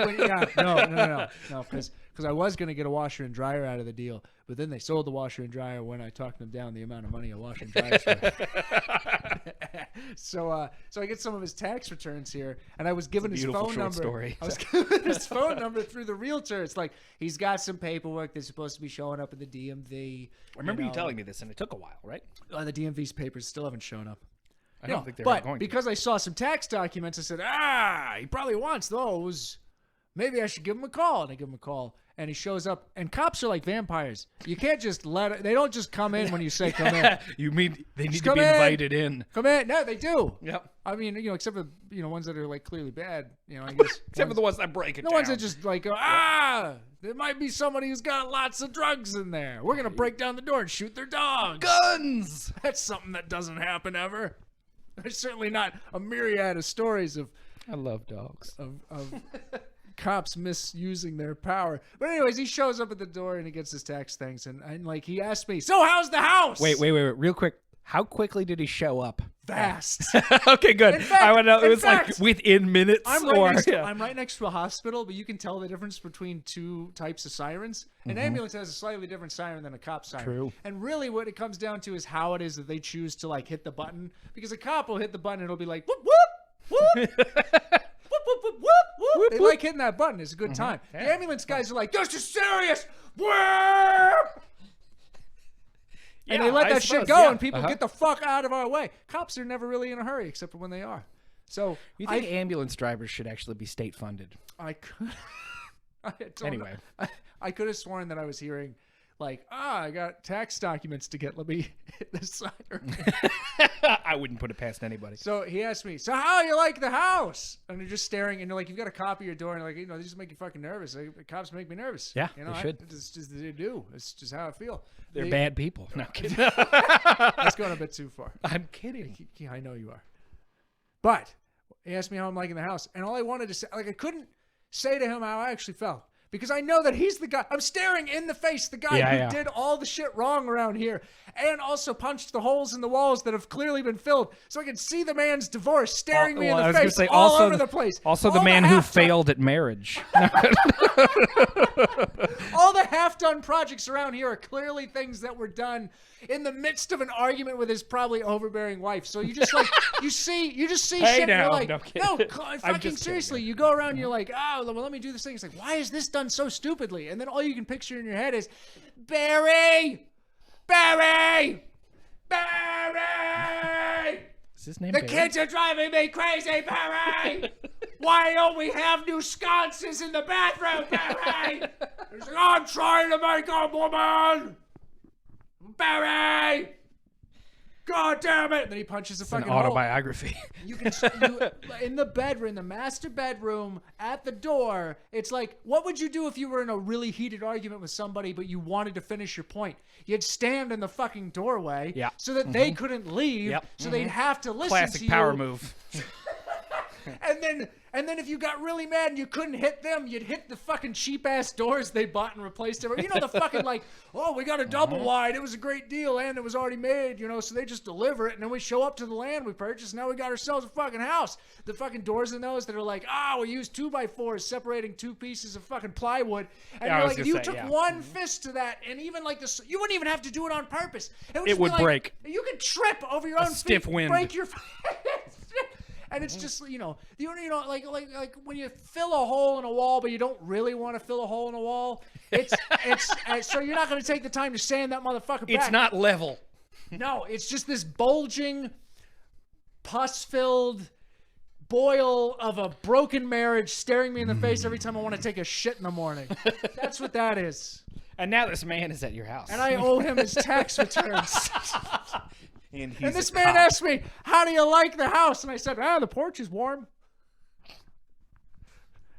no, because I was gonna get a washer and dryer out of the deal, but then they sold the washer and dryer when I talked them down the amount of money a washer and dryer is worth. So I get some of his tax returns here, and I was given his phone number. Story. I was given his phone number through the realtor. It's like he's got some paperwork that's supposed to be showing up in the DMV. I remember you telling me this, and it took a while, right? The DMV's papers still haven't shown up. I don't think they're but going to. Because I saw some tax documents, I said, he probably wants those. Maybe I should give him a call. And I give him a call, and he shows up. And cops are like vampires. You can't just they don't just come in when you say come in. You mean they need Just to be come in. invited in? Come in. No, they do. Yep. I mean, except for, ones that are like clearly bad, I guess. Except for the ones that break it The down. ones that just like go, there might be somebody who's got lots of drugs in there. We're going to break down the door and shoot their dogs. Guns! That's something that doesn't happen ever. There's certainly not a myriad of stories of I love dogs. of cops misusing their power. But anyways, he shows up at the door and he gets his tax things, and like he asked me, so how's the house? Wait, real quick. How quickly did he show up? Fast. Okay, good. In fact- I want to know. It in was fact, like within minutes. I'm right next to a hospital, but you can tell the difference between two types of sirens. An ambulance has a slightly different siren than a cop siren. True. And really what it comes down to is how it is that they choose to like hit the button. Because a cop will hit the button and it'll be like, whoop, whoop, whoop. Whoop, whoop, whoop, whoop, whoop. They like hitting that button. It's a good time. Yeah. The ambulance guys are like, this is serious. Whoop. And they let that shit go, and people get the fuck out of our way. Cops are never really in a hurry, except for when they are. So You think ambulance drivers should actually be state funded? I could. Anyway. I could have sworn that I was hearing, like, I got tax documents to get. Let me hit the siren. I wouldn't put it past anybody. So he asked me, so how you like the house? And they're just staring, and they're like, you've got a cop at your door, and like, they just make you fucking nervous. Like, the cops make me nervous. Yeah, they should. It's just they do. It's just how I feel. They're bad people. No, I'm kidding. That's going a bit too far. I'm kidding. Yeah, I know you are. But he asked me how I'm liking the house, and all I wanted to say, like, I couldn't say to him how I actually felt. Because I know that he's the guy. I'm staring in the face, the guy who did all the shit wrong around here, and also punched the holes in the walls that have clearly been filled, so I can see the man's divorce staring me in the face all over the place. Also, the man who failed at marriage. All the half-done projects around here are clearly things that were done in the midst of an argument with his probably overbearing wife. So you just like you just see Hey shit. now, And you're like, no, fucking seriously. You go around, and you're like, well, let me do this thing. It's like, why is this done so stupidly? And then all you can picture in your head is, Barry. Is his name The Barry? kids are driving me crazy, Barry. Why don't we have new sconces in the bathroom, Barry? He's like, I'm trying to make a woman. Barry! God damn it! And then he punches a It's an fucking hole. autobiography. You can in the bedroom, the master bedroom, at the door. It's like, what would you do if you were in a really heated argument with somebody, but you wanted to finish your point? You'd stand in the fucking doorway, so that they couldn't leave, so they'd have to listen to you. Classic power move. And then if you got really mad and you couldn't hit them, you'd hit the fucking cheap ass doors they bought and replaced them. You know, the fucking like, oh, we got a double wide. It was a great deal and it was already made, you know, so they just deliver it. And then we show up to the land we purchased. Now we got ourselves a fucking house. The fucking doors in those that are like, we used 2x4s separating two pieces of fucking plywood. And you're like, if you took one fist to that, and even like this, you wouldn't even have to do it on purpose. It would break. You could trip over your own stiff feet, wind. break your And it's just, like when you fill a hole in a wall, but you don't really want to fill a hole in a wall. It's so you're not going to take the time to sand that motherfucker back. It's not level. No, it's just this bulging, pus-filled boil of a broken marriage staring me in the face every time I want to take a shit in the morning. That's what that is. And now this man is at your house. And I owe him his tax returns. And this man asked me, how do you like the house? And I said, the porch is warm.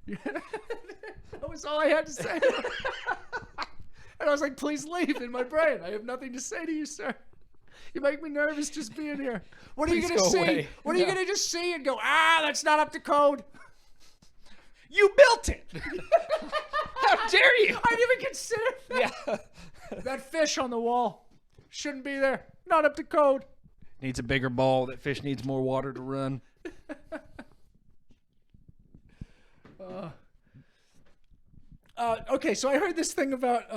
That was all I had to say. And I was like, please leave in my brain. I have nothing to say to you, sir. You make me nervous just being here. What are you going to see? Away. What are you going to just see and go, that's not up to code? You built it. How dare you? I didn't even consider that. Yeah. That fish on the wall shouldn't be there. Not up to code. Needs a bigger ball. That fish needs more water to run. Okay, so I heard this thing about.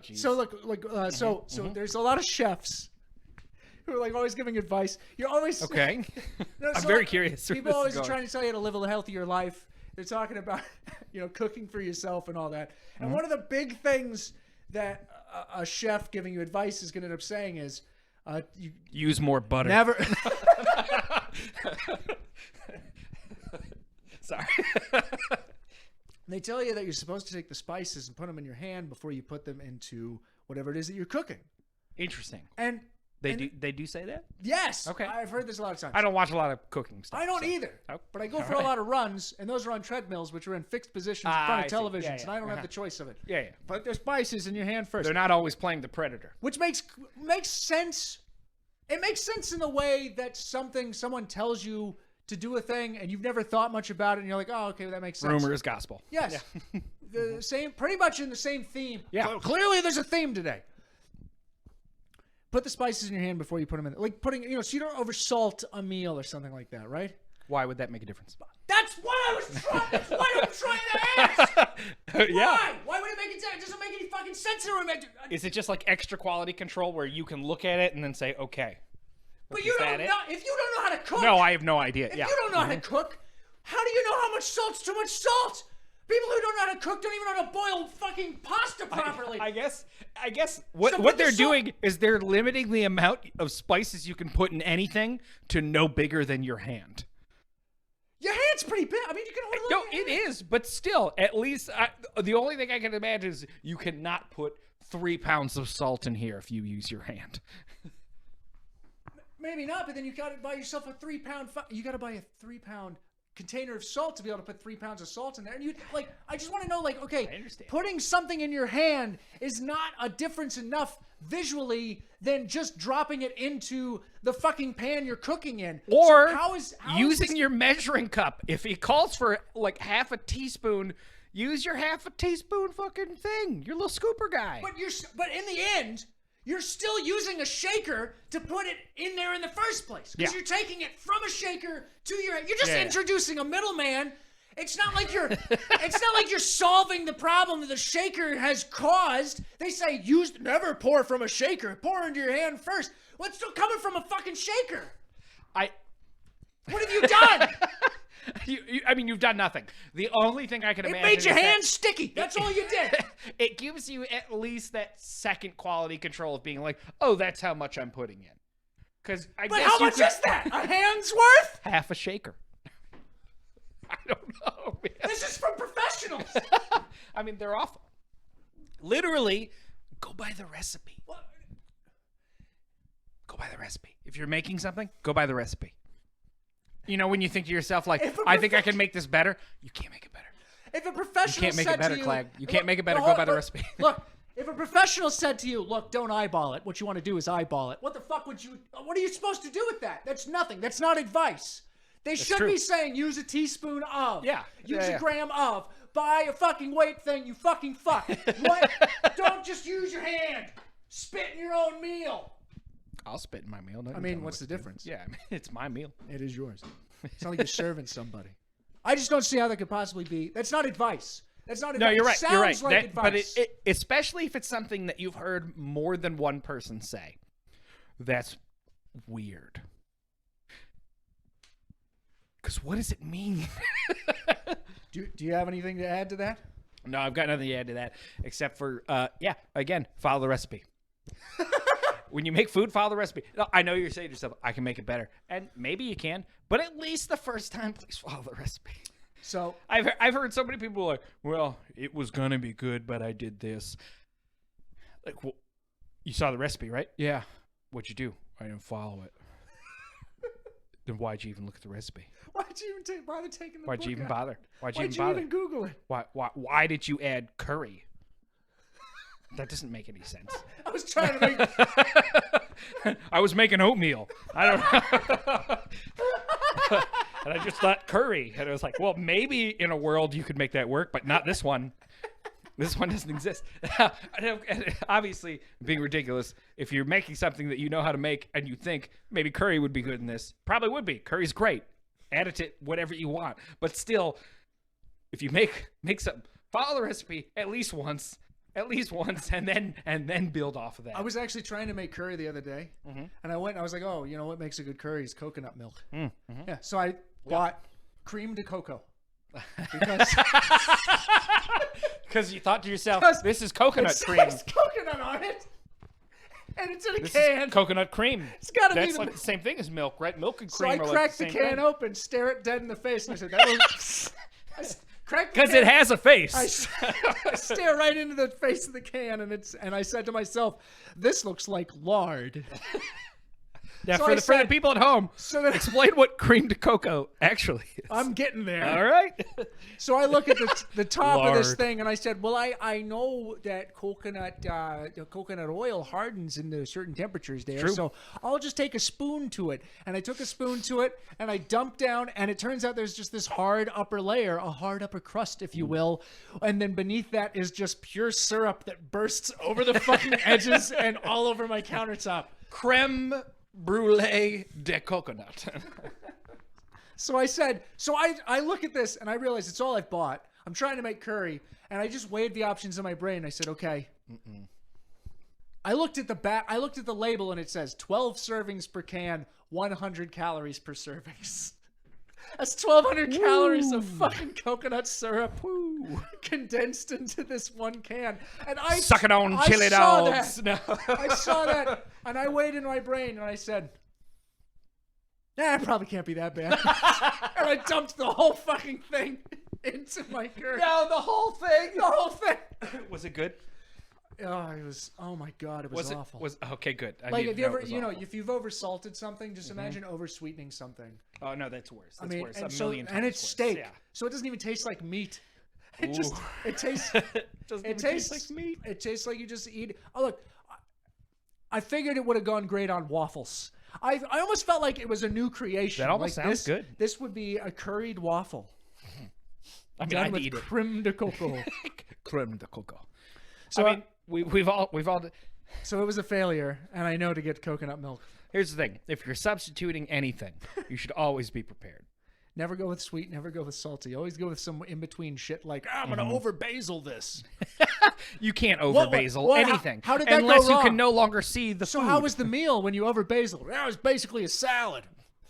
jeez. So look, so there's a lot of chefs who are like always giving advice. You're always Okay. No, I'm so, very like, curious. where People this always is are going. trying to tell you how to live a healthier life. They're talking about cooking for yourself and all that. And one of the big things that a chef giving you advice is going to end up saying is, you Use more butter. never. Sorry. They tell you that you're supposed to take the spices and put them in your hand before you put them into whatever it is that you're cooking. Interesting. And They do say that? yes, Okay. I've heard this a lot of times. I don't watch a lot of cooking stuff. I don't so. either, Oh, but I go all for right. a lot of runs, and those are on treadmills, which are in fixed positions in front I of see. televisions, Yeah, yeah. and I don't have Uh-huh. the choice of it. Yeah, yeah. Put their spices in your hand first, They're not always playing the predator. which makes sense. It makes sense in the way that someone tells you to do a thing, and you've never thought much about it, and you're like, oh, okay, that makes sense. Rumor is gospel. Yes, the same, pretty much in the same theme. Yeah. Well, clearly there's a theme today. Put the spices in your hand before you put them in. Like putting, so you don't oversalt a meal or something like that, right? Why would that make a difference? That's what I was trying. That's what I'm trying to ask. Yeah. Why? Why would it make it? It doesn't make any fucking sense to me. Is it just like extra quality control where you can look at it and then say, okay? But Is you that don't it? know. If you don't know how to cook. No, I have no idea. If Yeah. you don't know how to cook, how do you know how much salt's too much salt? People who don't know how to cook don't even know how to boil fucking pasta properly. I guess So what put the they're salt- doing is they're limiting the amount of spices you can put in anything to no bigger than your hand. Your hand's pretty big. I mean, you can hold it. No, in your it hand. is, but still, at least the only thing I can imagine is you cannot put 3 pounds of salt in here if you use your hand. Maybe not, but then you got to buy yourself a 3 pound. You got to buy a 3 pound container of salt to be able to put 3 pounds of salt in there. And I just want to know, okay, I understand. putting something in your hand is not a difference enough visually than just dropping it into the fucking pan you're cooking in. Or So how is using this- your measuring cup. If it calls for like half a teaspoon, use your half a teaspoon fucking thing. Your little scooper guy. But in the end, you're still using a shaker to put it in there in the first place. Because Yeah. you're taking it from a shaker to your hand. You're just Yeah. introducing a middleman. It's not like you're solving the problem that the shaker has caused. They say never pour from a shaker. Pour into your hand first. Well, it's still coming from a fucking shaker. What have you done? I mean, you've done nothing. The only thing I can It imagine made your is that hands sticky. That's all you did. it gives you at least that second quality control of being like, oh, that's how much I'm putting in. Because I But guess how you much could- is that? A hand's worth? half a shaker. I don't know, man. This is from professionals. I mean, they're awful. Literally, go by the recipe. go by the recipe. If you're making something, go by the recipe. You know, when you think to yourself, like, If a I think I can make this better, you can't make it better. If a professional You can't make said it better, to you, Clag. You can't make it better. Go by the recipe. Look, if a professional said to you, look, don't eyeball it. What you want to do is eyeball it. What the fuck would you, what are you supposed to do with that? That's nothing. That's not advice. They should true. be saying use a teaspoon of. Yeah. Use Yeah. a gram of. Buy a fucking weight thing, you fucking fuck. What? Don't just use your hand. Spit in your own meal. I'll spit in my meal. I mean, what's the difference? Yeah, I mean, it's my meal. It is yours. It's not like you're serving somebody. I just don't see how that could possibly be. That's not advice. That's not advice. No, you're right. It sounds You're right. like advice. But especially if it's something that you've heard more than one person say, that's weird. Because what does it mean? Do you have anything to add to that? No, I've got nothing to add to that except for, again, follow the recipe. When you make food, follow the recipe. No, I know you're saying to yourself, I can make it better. And maybe you can, but at least the first time, please follow the recipe. So I've heard so many people like, well, it was going to be good, but I did this. Like, well, you saw the recipe, right? Yeah. What'd you do? I didn't follow it. Then why'd you even look at the recipe? why'd you even bother taking the Why'd book you even out? bother? Why'd you Why'd even you bother? even Google it? Why did you add curry? That doesn't make any sense. I was trying to make... I was making oatmeal. I don't know. And I just thought curry. And I was like, well, maybe in a world you could make that work, but not this one. This one doesn't exist. And obviously, being ridiculous, if you're making something that you know how to make and you think maybe curry would be good in this, probably would be. Curry's great. Add it to whatever you want. But still, if you make something, follow the recipe at least once, and then build off of that. I was actually trying to make curry the other day, and I went and I was like, oh, you know what makes a good curry is coconut milk. Yeah, so I bought cream de cocoa. Because you thought to yourself, this is coconut cream. There's coconut on it, and it's in a can. Is coconut cream. It's got to be That's like the same thing as milk, right? Milk and So cream I are like cracked the the same can thing. open, stare it dead in the face, and I said, "That was." Because it has a face. I stare right into the face of the can, and I said to myself, "This looks like lard." Now, So for the people at home, So then explain what cream de cocoa actually is. I'm getting there. All right. So I look at the top of this Lard. thing, and I said, "Well, I know that coconut oil hardens into certain temperatures there, True. so I'll just take a spoon to it." And I took a spoon to it, and I dumped down, and it turns out there's just this hard upper layer, a hard upper crust, if you will, and then beneath that is just pure syrup that bursts over the fucking edges and all over my countertop. Creme brulee de coconut. So I said, I look at this and I realize it's all I've bought. I'm trying to make curry, and I just weighed the options in my brain. I said, okay. I looked at the back. I looked at the label, and it says 12 servings per can, 100 calories per servings. That's 1,200 calories of fucking coconut syrup condensed into this one can. And I Suck it on, I chili saw dogs. that. No. I saw that, and I weighed in my brain, and I said, it probably can't be that bad. And I dumped the whole fucking thing into my curry. No, the whole thing. The whole thing. Was it good? Oh, it was. Oh my god, it was awful. Okay, good. I like needed if to you know ever, it was you know, awful. if you've oversalted something, just imagine oversweetening something. Oh no, that's worse. That's I mean, worse. and A million times it's worse. steak, Yeah. so it doesn't even taste like meat. It Ooh. it tastes. Doesn't It even tastes taste like meat. It tastes like you just eat. Oh look, I figured it would have gone great on waffles. I almost felt like it was a new creation. That almost like sounds good. This would be a curried waffle. I mean, Done I'd with eat it. creme de cocoa. Creme de cocoa. So I mean, we've all. So it was a failure, and I know to get coconut milk. Here's the thing: if you're substituting anything, you should always be prepared. Never go with sweet, never go with salty. Always go with some in-between shit like, I'm going to over basil this. You can't over What- basil what- anything. how did that go unless you wrong? can no longer see the So food. how was the meal when you over basil? That was basically a salad.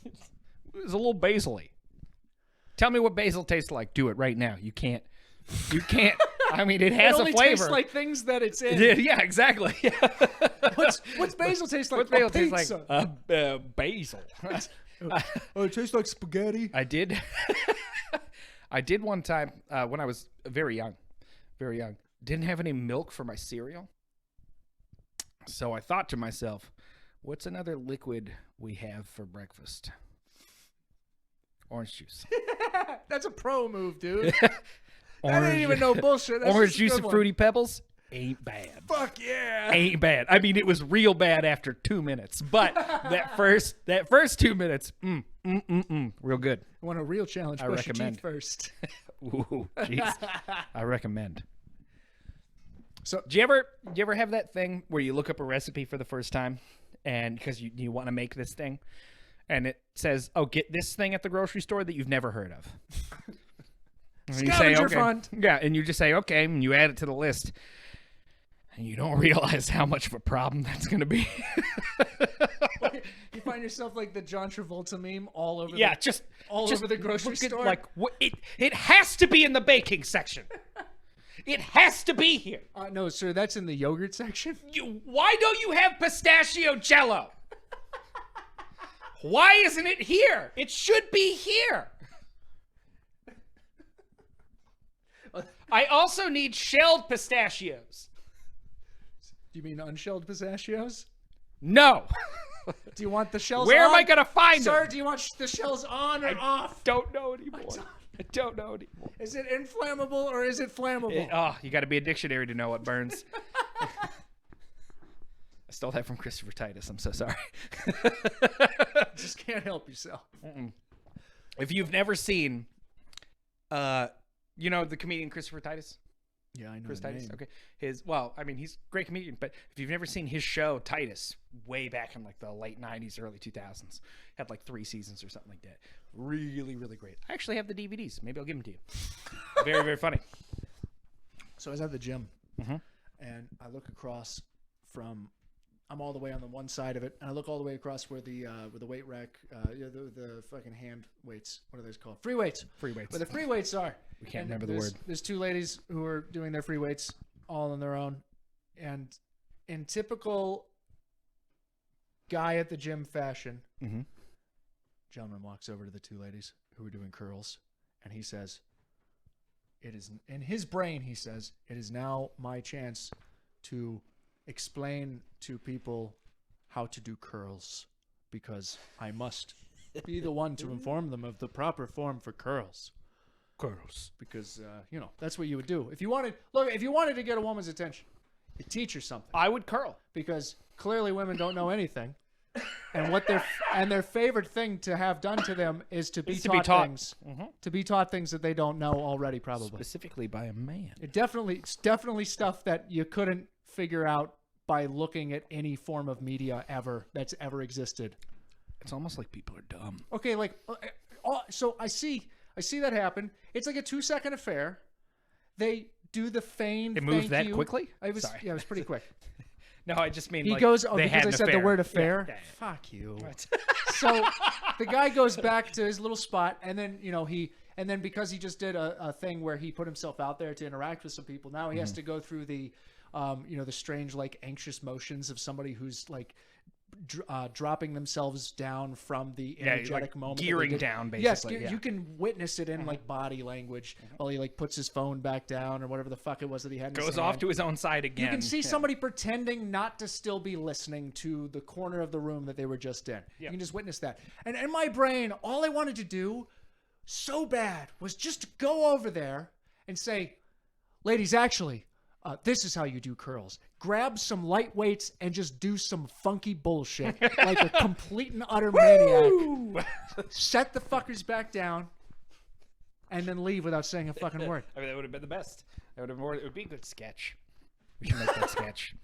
It was a little basil-y. Tell me what basil tastes like. Do it right now. You can't. You can't. I mean, it has It only a flavor. tastes like things that it's in. Yeah, exactly. What's basil taste like? What's basil A taste pizza. like? Basil. Oh, it tastes like spaghetti. I did. I did one time when I was very young. Didn't have any milk for my cereal. So I thought to myself, What's another liquid we have for breakfast? Orange juice. That's a pro move, dude. That ain't even no bullshit. That's orange just a juice good and one. Fruity Pebbles ain't bad. Fuck yeah. Ain't bad. I mean, it was real bad after 2 minutes, but that first 2 minutes, real good. Want a real challenge? I Brush recommend. your teeth first. Ooh, jeez. I recommend. So, Do you ever have that thing where you look up a recipe for the first time, and because you want to make this thing, and it says, "Oh, get this thing at the grocery store that you've never heard of." And you say, Scavenger okay. fund. Yeah, and you just say, okay, and you add it to the list. And you don't realize how much of a problem that's going to be. You find yourself like the John Travolta meme all over. Yeah, over the grocery look at, store. like it has to be in the baking section. It has to be here. No, sir, that's in the yogurt section. Why don't you have pistachio jello? Why isn't it here? It should be here. I also need shelled pistachios. Do you mean unshelled pistachios? No. Do you want the shells Where on? am I going to find Sir, them? do you want the shells on or off? Don't know anymore. I don't know anymore. Is it inflammable or is it flammable? You got to be a dictionary to know what burns. I stole that from Christopher Titus. I'm so sorry. Just can't help yourself. If you've never seen, you know the comedian Christopher Titus? Yeah, I know. Chris the Titus. name. Okay. He's a great comedian, but if you've never seen his show Titus, way back in like the late 90s, early 2000s, had like 3 seasons or something like that. Really, really great. I actually have the DVDs. Maybe I'll give them to you. Very, very funny. So I was at the gym, and I look across from. I'm all the way on the one side of it, and I look all the way across where the weight rack, the fucking hand weights. What are those called? Free weights. Free weights. Where the free weights are. We can't And remember the there's- word. There's 2 ladies who are doing their free weights all on their own, and in typical guy at the gym fashion, gentleman walks over to the 2 ladies who are doing curls, and he says, "It is in his brain." He says, "It is now my chance to explain to people how to do curls, because I must be the one to inform them of the proper form for curls." Curls. Because that's what you would do if you wanted to get a woman's attention. You teach her something, I would curl. because clearly women don't know anything, and their favorite thing to have done to them is to be taught things, to be taught things that they don't know already, probably. Specifically by a man. It's definitely stuff that you couldn't figure out by looking at any form of media that's ever existed. It's almost like people are dumb. Okay, so I see that happen. It's like a 2-second affair. They do the feigned. It moves thank that you. quickly? It Sorry. was pretty quick. No, I just mean He like goes, they because had I an said the affair. word affair. Yeah. Fuck you. So the guy goes back to his little spot, and then because he just did a thing where he put himself out there to interact with some people, now he has to go through the the strange, like, anxious motions of somebody who's like dropping themselves down from the energetic moment, that they gearing did. down, Yes, basically. you can witness it in like body language while he like puts his phone back down or whatever the fuck it was that he had. In his Goes off hand. to his own side again. You can see somebody pretending not to still be listening to the corner of the room that they were just in. You can just witness that. And in my brain, all I wanted to do so bad was just to go over there and say, "Ladies, actually, this is how you do curls. Grab some light weights and just do some funky bullshit like a complete and utter maniac. Set the fuckers back down and then leave without saying a fucking word." I mean, that would have been the best. It would be a good sketch. We should make that sketch.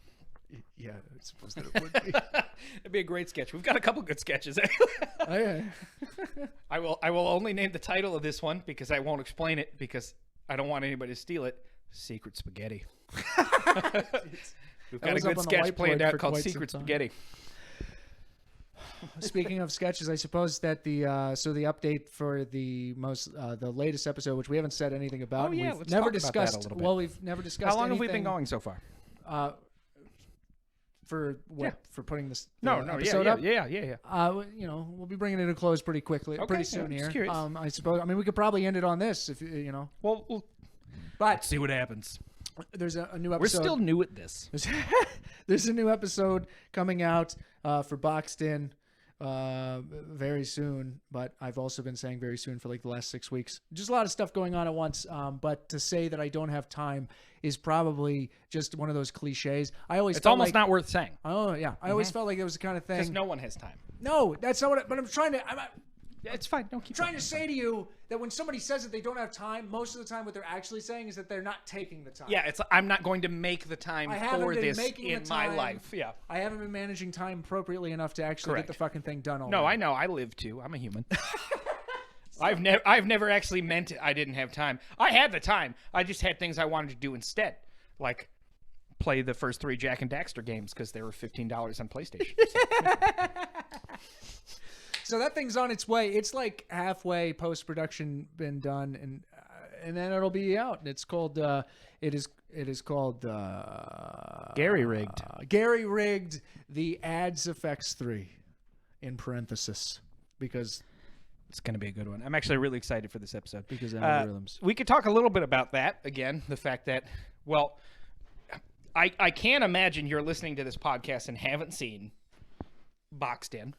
Yeah, I suppose that it would be. It'd be a great sketch. We've got a couple good sketches. Oh, yeah. I will only name the title of this one because I won't explain it because I don't want anybody to steal it. Secret Spaghetti. We've got a good sketch planned out called Secret Spaghetti. Speaking of sketches, I suppose that the update for the latest episode, which we haven't said anything about. Oh, yeah, we've let's never talk about that a discussed. little bit. Well, we've never discussed. How long have we been anything, going so far? For what? Yeah. For putting this episode up? Yeah. We'll be bringing it to a close pretty quickly, pretty soon I'm just here. curious. I suppose. I mean, we could probably end it on this if you know. Well, But see what happens. There's a new episode. We're still new at this. There's a new episode coming out for Boxed In very soon, but I've also been saying very soon for like the last 6 weeks. Just a lot of stuff going on at once. But to say that I don't have time is probably just one of those cliches. I always It's almost not worth saying. Oh yeah, I always felt like it was the kind of thing. Because no one has time. No, that's not what. But I'm trying to. Yeah, it's fine. Don't keep trying to say to you that when somebody says that they don't have time, most of the time what they're actually saying is that they're not taking the time. Yeah, it's I'm not going to make the time for this in my life. Yeah, I haven't been managing time appropriately enough to actually get the fucking thing done. Already. No, I know. I live too. I'm a human. I've never actually meant I didn't have time. I had the time. I just had things I wanted to do instead, like play the first 3 Jack and Daxter games because they were $15 on PlayStation. So that thing's on its way. It's like halfway post-production been done, and then it'll be out. It's called it is called Gary Rigged. Gary Rigged the Ads Effects 3 in parenthesis because it's going to be a good one. I'm actually really excited for this episode because algorithms. We could talk a little bit about that again. The fact that I can't imagine you're listening to this podcast and haven't seen Boxed In.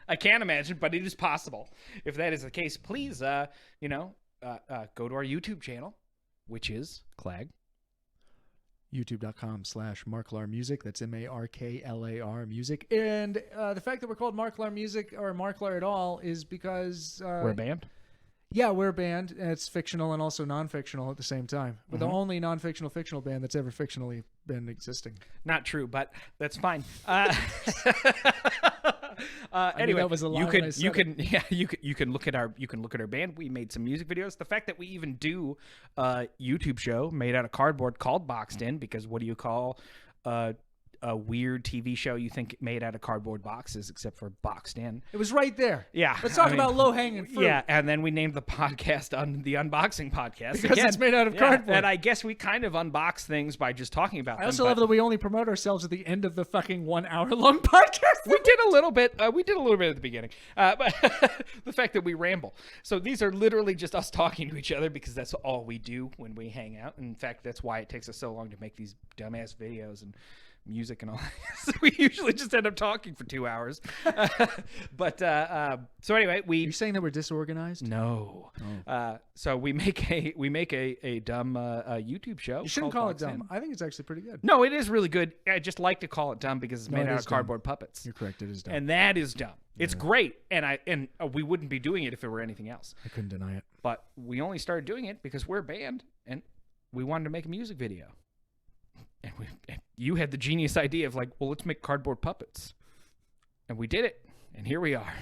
I can't imagine, but it is possible. If that is the case, please, go to our YouTube channel, which is Clag. YouTube.com/marklarmusic. That's MARKLAR music. And the fact that we're called Marklar Music or Marklar at all is because we're a band. Yeah, we're a band. And it's fictional and also non-fictional at the same time. We're the only non-fictional fictional band that's ever fictionally been existing. Not true, but that's fine. Anyway, that was a lie you can look at our band. We made some music videos. The fact that we even do a YouTube show made out of cardboard called Boxed In, because what do you call a weird TV show you think made out of cardboard boxes except for Boxed In? It was right there. Yeah. Let's talk about low-hanging fruit. Yeah, and then we named the podcast on the Unboxing Podcast. Because it's made out of cardboard. And I guess we kind of unbox things by just talking about them. I also love that we only promote ourselves at the end of the fucking 1 hour long podcast. We did a little bit. We did a little bit at the beginning. But the fact that we ramble. So these are literally just us talking to each other because that's all we do when we hang out. In fact, that's why it takes us so long to make these dumbass videos and music and all that. So we usually just end up talking for 2 hours. So anyway, You're saying that we're disorganized? No. So we make a dumb YouTube show. You shouldn't call it dumb. I think it's actually pretty good. No, it is really good. I just like to call it dumb because it's made out of cardboard puppets. You're correct. It is dumb. And that is dumb. It's great. And we wouldn't be doing it if it were anything else. I couldn't deny it. But we only started doing it because we're a band and we wanted to make a music video. And you had the genius idea of like, well, let's make cardboard puppets. And we did it. And here we are.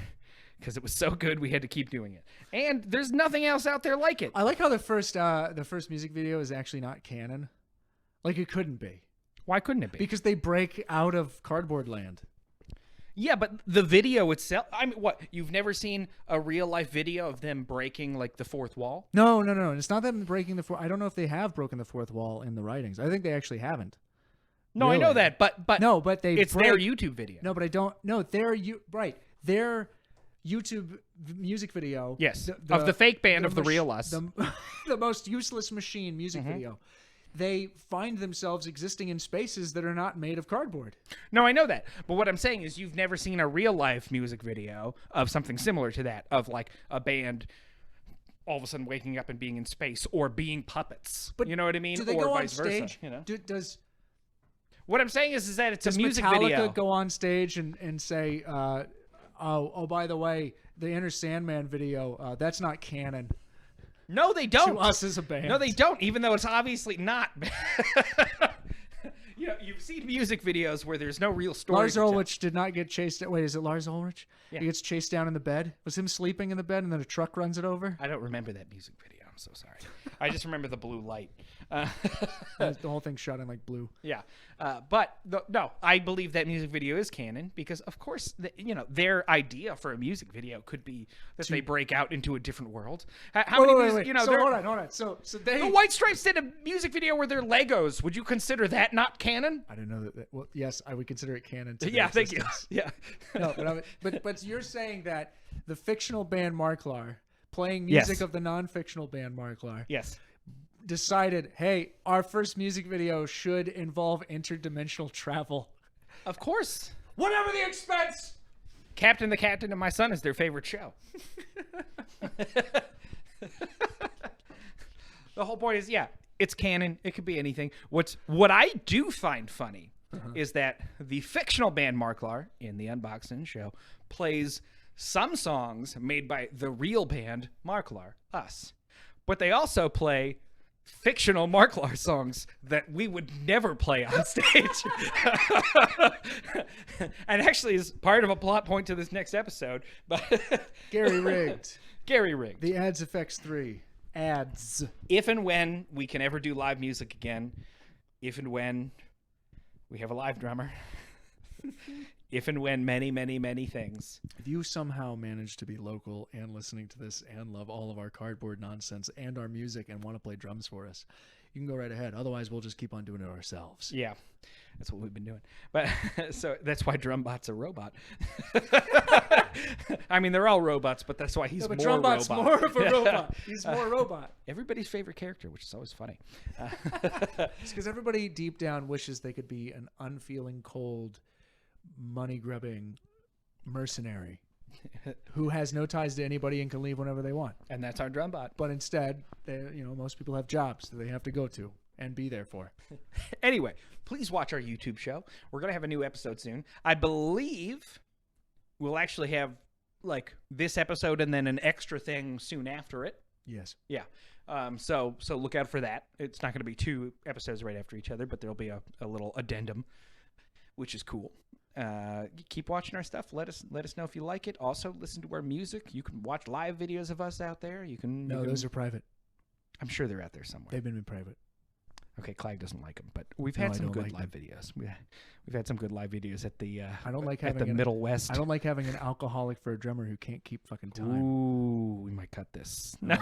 Because it was so good, we had to keep doing it. And there's nothing else out there like it. I like how the first music video is actually not canon. Like, it couldn't be. Why couldn't it be? Because they break out of cardboard land. Yeah, but the video itself, I mean, what? You've never seen a real-life video of them breaking, like, the fourth wall? No. It's not them breaking the fourth. I don't know if they have broken the fourth wall in the writings. I think they actually haven't. No, really. I know that, but no, but it's their YouTube video. No, but I don't. No, their YouTube music video. Yes, of the fake band of the real us. The most useless machine music video. They find themselves existing in spaces that are not made of cardboard. No, I know that. But what I'm saying is you've never seen a real-life music video of something similar to that, of like a band all of a sudden waking up and being in space or being puppets. But you know what I mean? Do they or go vice on stage? Versa, you know? What I'm saying is that it's a music Metallica video. Go on stage and say, oh, by the way, the Enter Sandman video, that's not canon. No, they don't. To us as a band. No, they don't, even though it's obviously not. You know, you've seen music videos where there's no real story. Lars Ulrich did not get chased. Wait, is it Lars Ulrich? Yeah. He gets chased down in the bed. Was him sleeping in the bed and then a truck runs it over? I don't remember that music video. I'm so sorry. I just remember the blue light. The whole thing's shot in like blue. Yeah. But no, I believe that music video is canon because, of course, their idea for a music video could be that they break out into a different world. Wait. So hold on. So they... The White Stripes did a music video where they're Legos. Would you consider that not canon? I don't know that. Well, yes, I would consider it canon. To yeah, thank you. Yeah. No, but you're saying that the fictional band Marklar playing music of the non-fictional band Marklar. Yes. decided, hey, our first music video should involve interdimensional travel. Of course. Whatever the expense. Captain the Captain and My Son is their favorite show. The whole point is, yeah, it's canon. It could be anything. What I do find funny is that the fictional band Marklar in the unboxing show plays some songs made by the real band Marklar, us. But they also play fictional Marklar songs that we would never play on stage. And actually is part of a plot point to this next episode. But Gary Rigged. Gary Rigged. The Ads Effects 3. Ads. If and when we can ever do live music again, if and when we have a live drummer, if and when many, many, many things. If you somehow manage to be local and listening to this and love all of our cardboard nonsense and our music and want to play drums for us, you can go right ahead. Otherwise, we'll just keep on doing it ourselves. Yeah, that's what we've been doing. But so that's why Drumbot's a robot. I mean, they're all robots, but that's why he's more Drumbot's robot. more of a robot. He's more robot. Everybody's favorite character, which is always funny. It's because everybody deep down wishes they could be an unfeeling, cold, money-grubbing mercenary who has no ties to anybody and can leave whenever they want. And that's our Drumbot. But instead, most people have jobs that they have to go to and be there for. Anyway, please watch our YouTube show. We're going to have a new episode soon. I believe we'll actually have like this episode and then an extra thing soon after it. Yes. Yeah. So look out for that. It's not going to be 2 episodes right after each other, but there'll be a little addendum, which is cool. Keep watching our stuff. Let us know if you like it. Also, listen to our music. You can watch live videos of us out there. Those are private. I'm sure they're out there somewhere. They've been in private. Okay, Clive doesn't like them, but we've had some good live videos. We've had some good live videos at the I don't like at the Middle West. I don't like having an alcoholic for a drummer who can't keep fucking time. Ooh, we might cut this. No.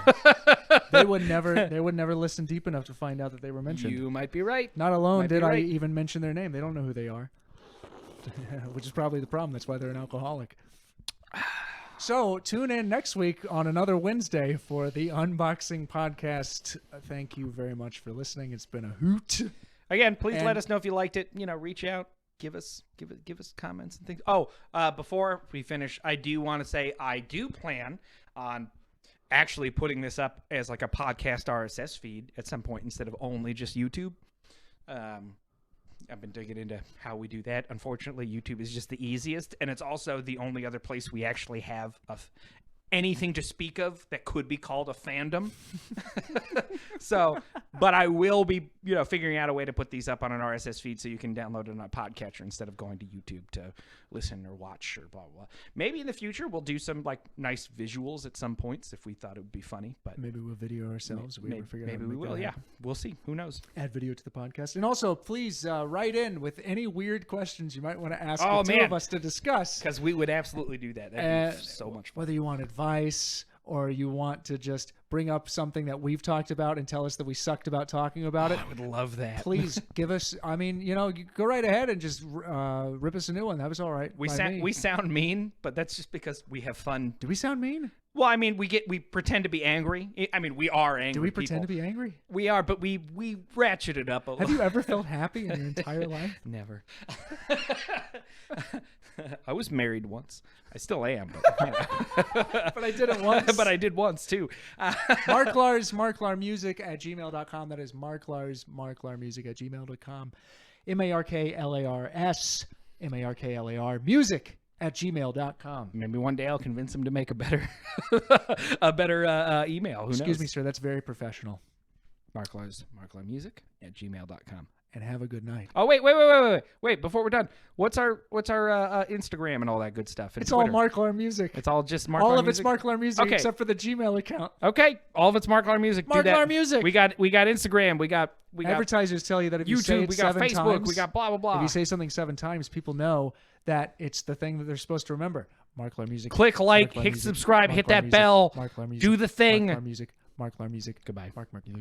They would never listen deep enough to find out that they were mentioned. You might be right. Not alone did I even mention their name. They don't know who they are. Which is probably the problem. That's why they're an alcoholic. So tune in next week on another Wednesday for the unboxing podcast. Thank you very much for listening. It's been a hoot. Again, please let us know if you liked it. Reach out, give us comments and things. Oh, before we finish, I do want to say I do plan on actually putting this up as like a podcast RSS feed at some point instead of only just YouTube. I've been digging into how we do that. Unfortunately, YouTube is just the easiest, and it's also the only other place we actually have anything to speak of that could be called a fandom. But I will be, figuring out a way to put these up on an RSS feed so you can download it on a podcatcher instead of going to YouTube to listen or watch or blah, blah, blah. Maybe in the future we'll do some like nice visuals at some points if we thought it would be funny, but maybe we'll video ourselves. Maybe we will. Yeah, we'll see. Who knows? Add video to the podcast. And also please write in with any weird questions you might want to ask the two of us to discuss. Because we would absolutely do that. That'd be so much fun. Whether you want advice or you want to just bring up something that we've talked about and tell us that we sucked about talking about it. I would love that. Please give us, you go right ahead and just rip us a new one. That was all right. We sound mean, but that's just because we have fun. Do we sound mean? Well, I mean, we pretend to be angry. I mean, we are angry. Do we pretend to be angry? We are, but we ratchet it up a little. Have you ever felt happy in your entire life? Never. I was married once. I still am, but, but I did it once. But I did once too. marklarsmarklarmusic at gmail.com. That is marklarsmarklarmusic at gmail.com. marklarmusic at gmail.com. Maybe one day I'll convince him to make a better email. Who knows? Excuse me, sir. That's very professional. marklarmusic at gmail.com. And have a good night. Oh, wait. Before we're done, what's our Instagram and all that good stuff? It's Twitter? all Marklar Music. It's all just Marklar all of Music? it's Marklar Music, okay. Except for the Gmail account. Okay, all of it's Marklar Music. Marklar Music. We got Instagram. We got advertisers tell you that if you YouTube, say it we got 7 Facebook, times, we got blah blah blah. If you say something 7 times, people know that it's the thing that they're supposed to remember. Marklar Music. Click like, hit subscribe, hit that bell, Marklar Music. do the thing. Marklar Music. Goodbye. Mark Music.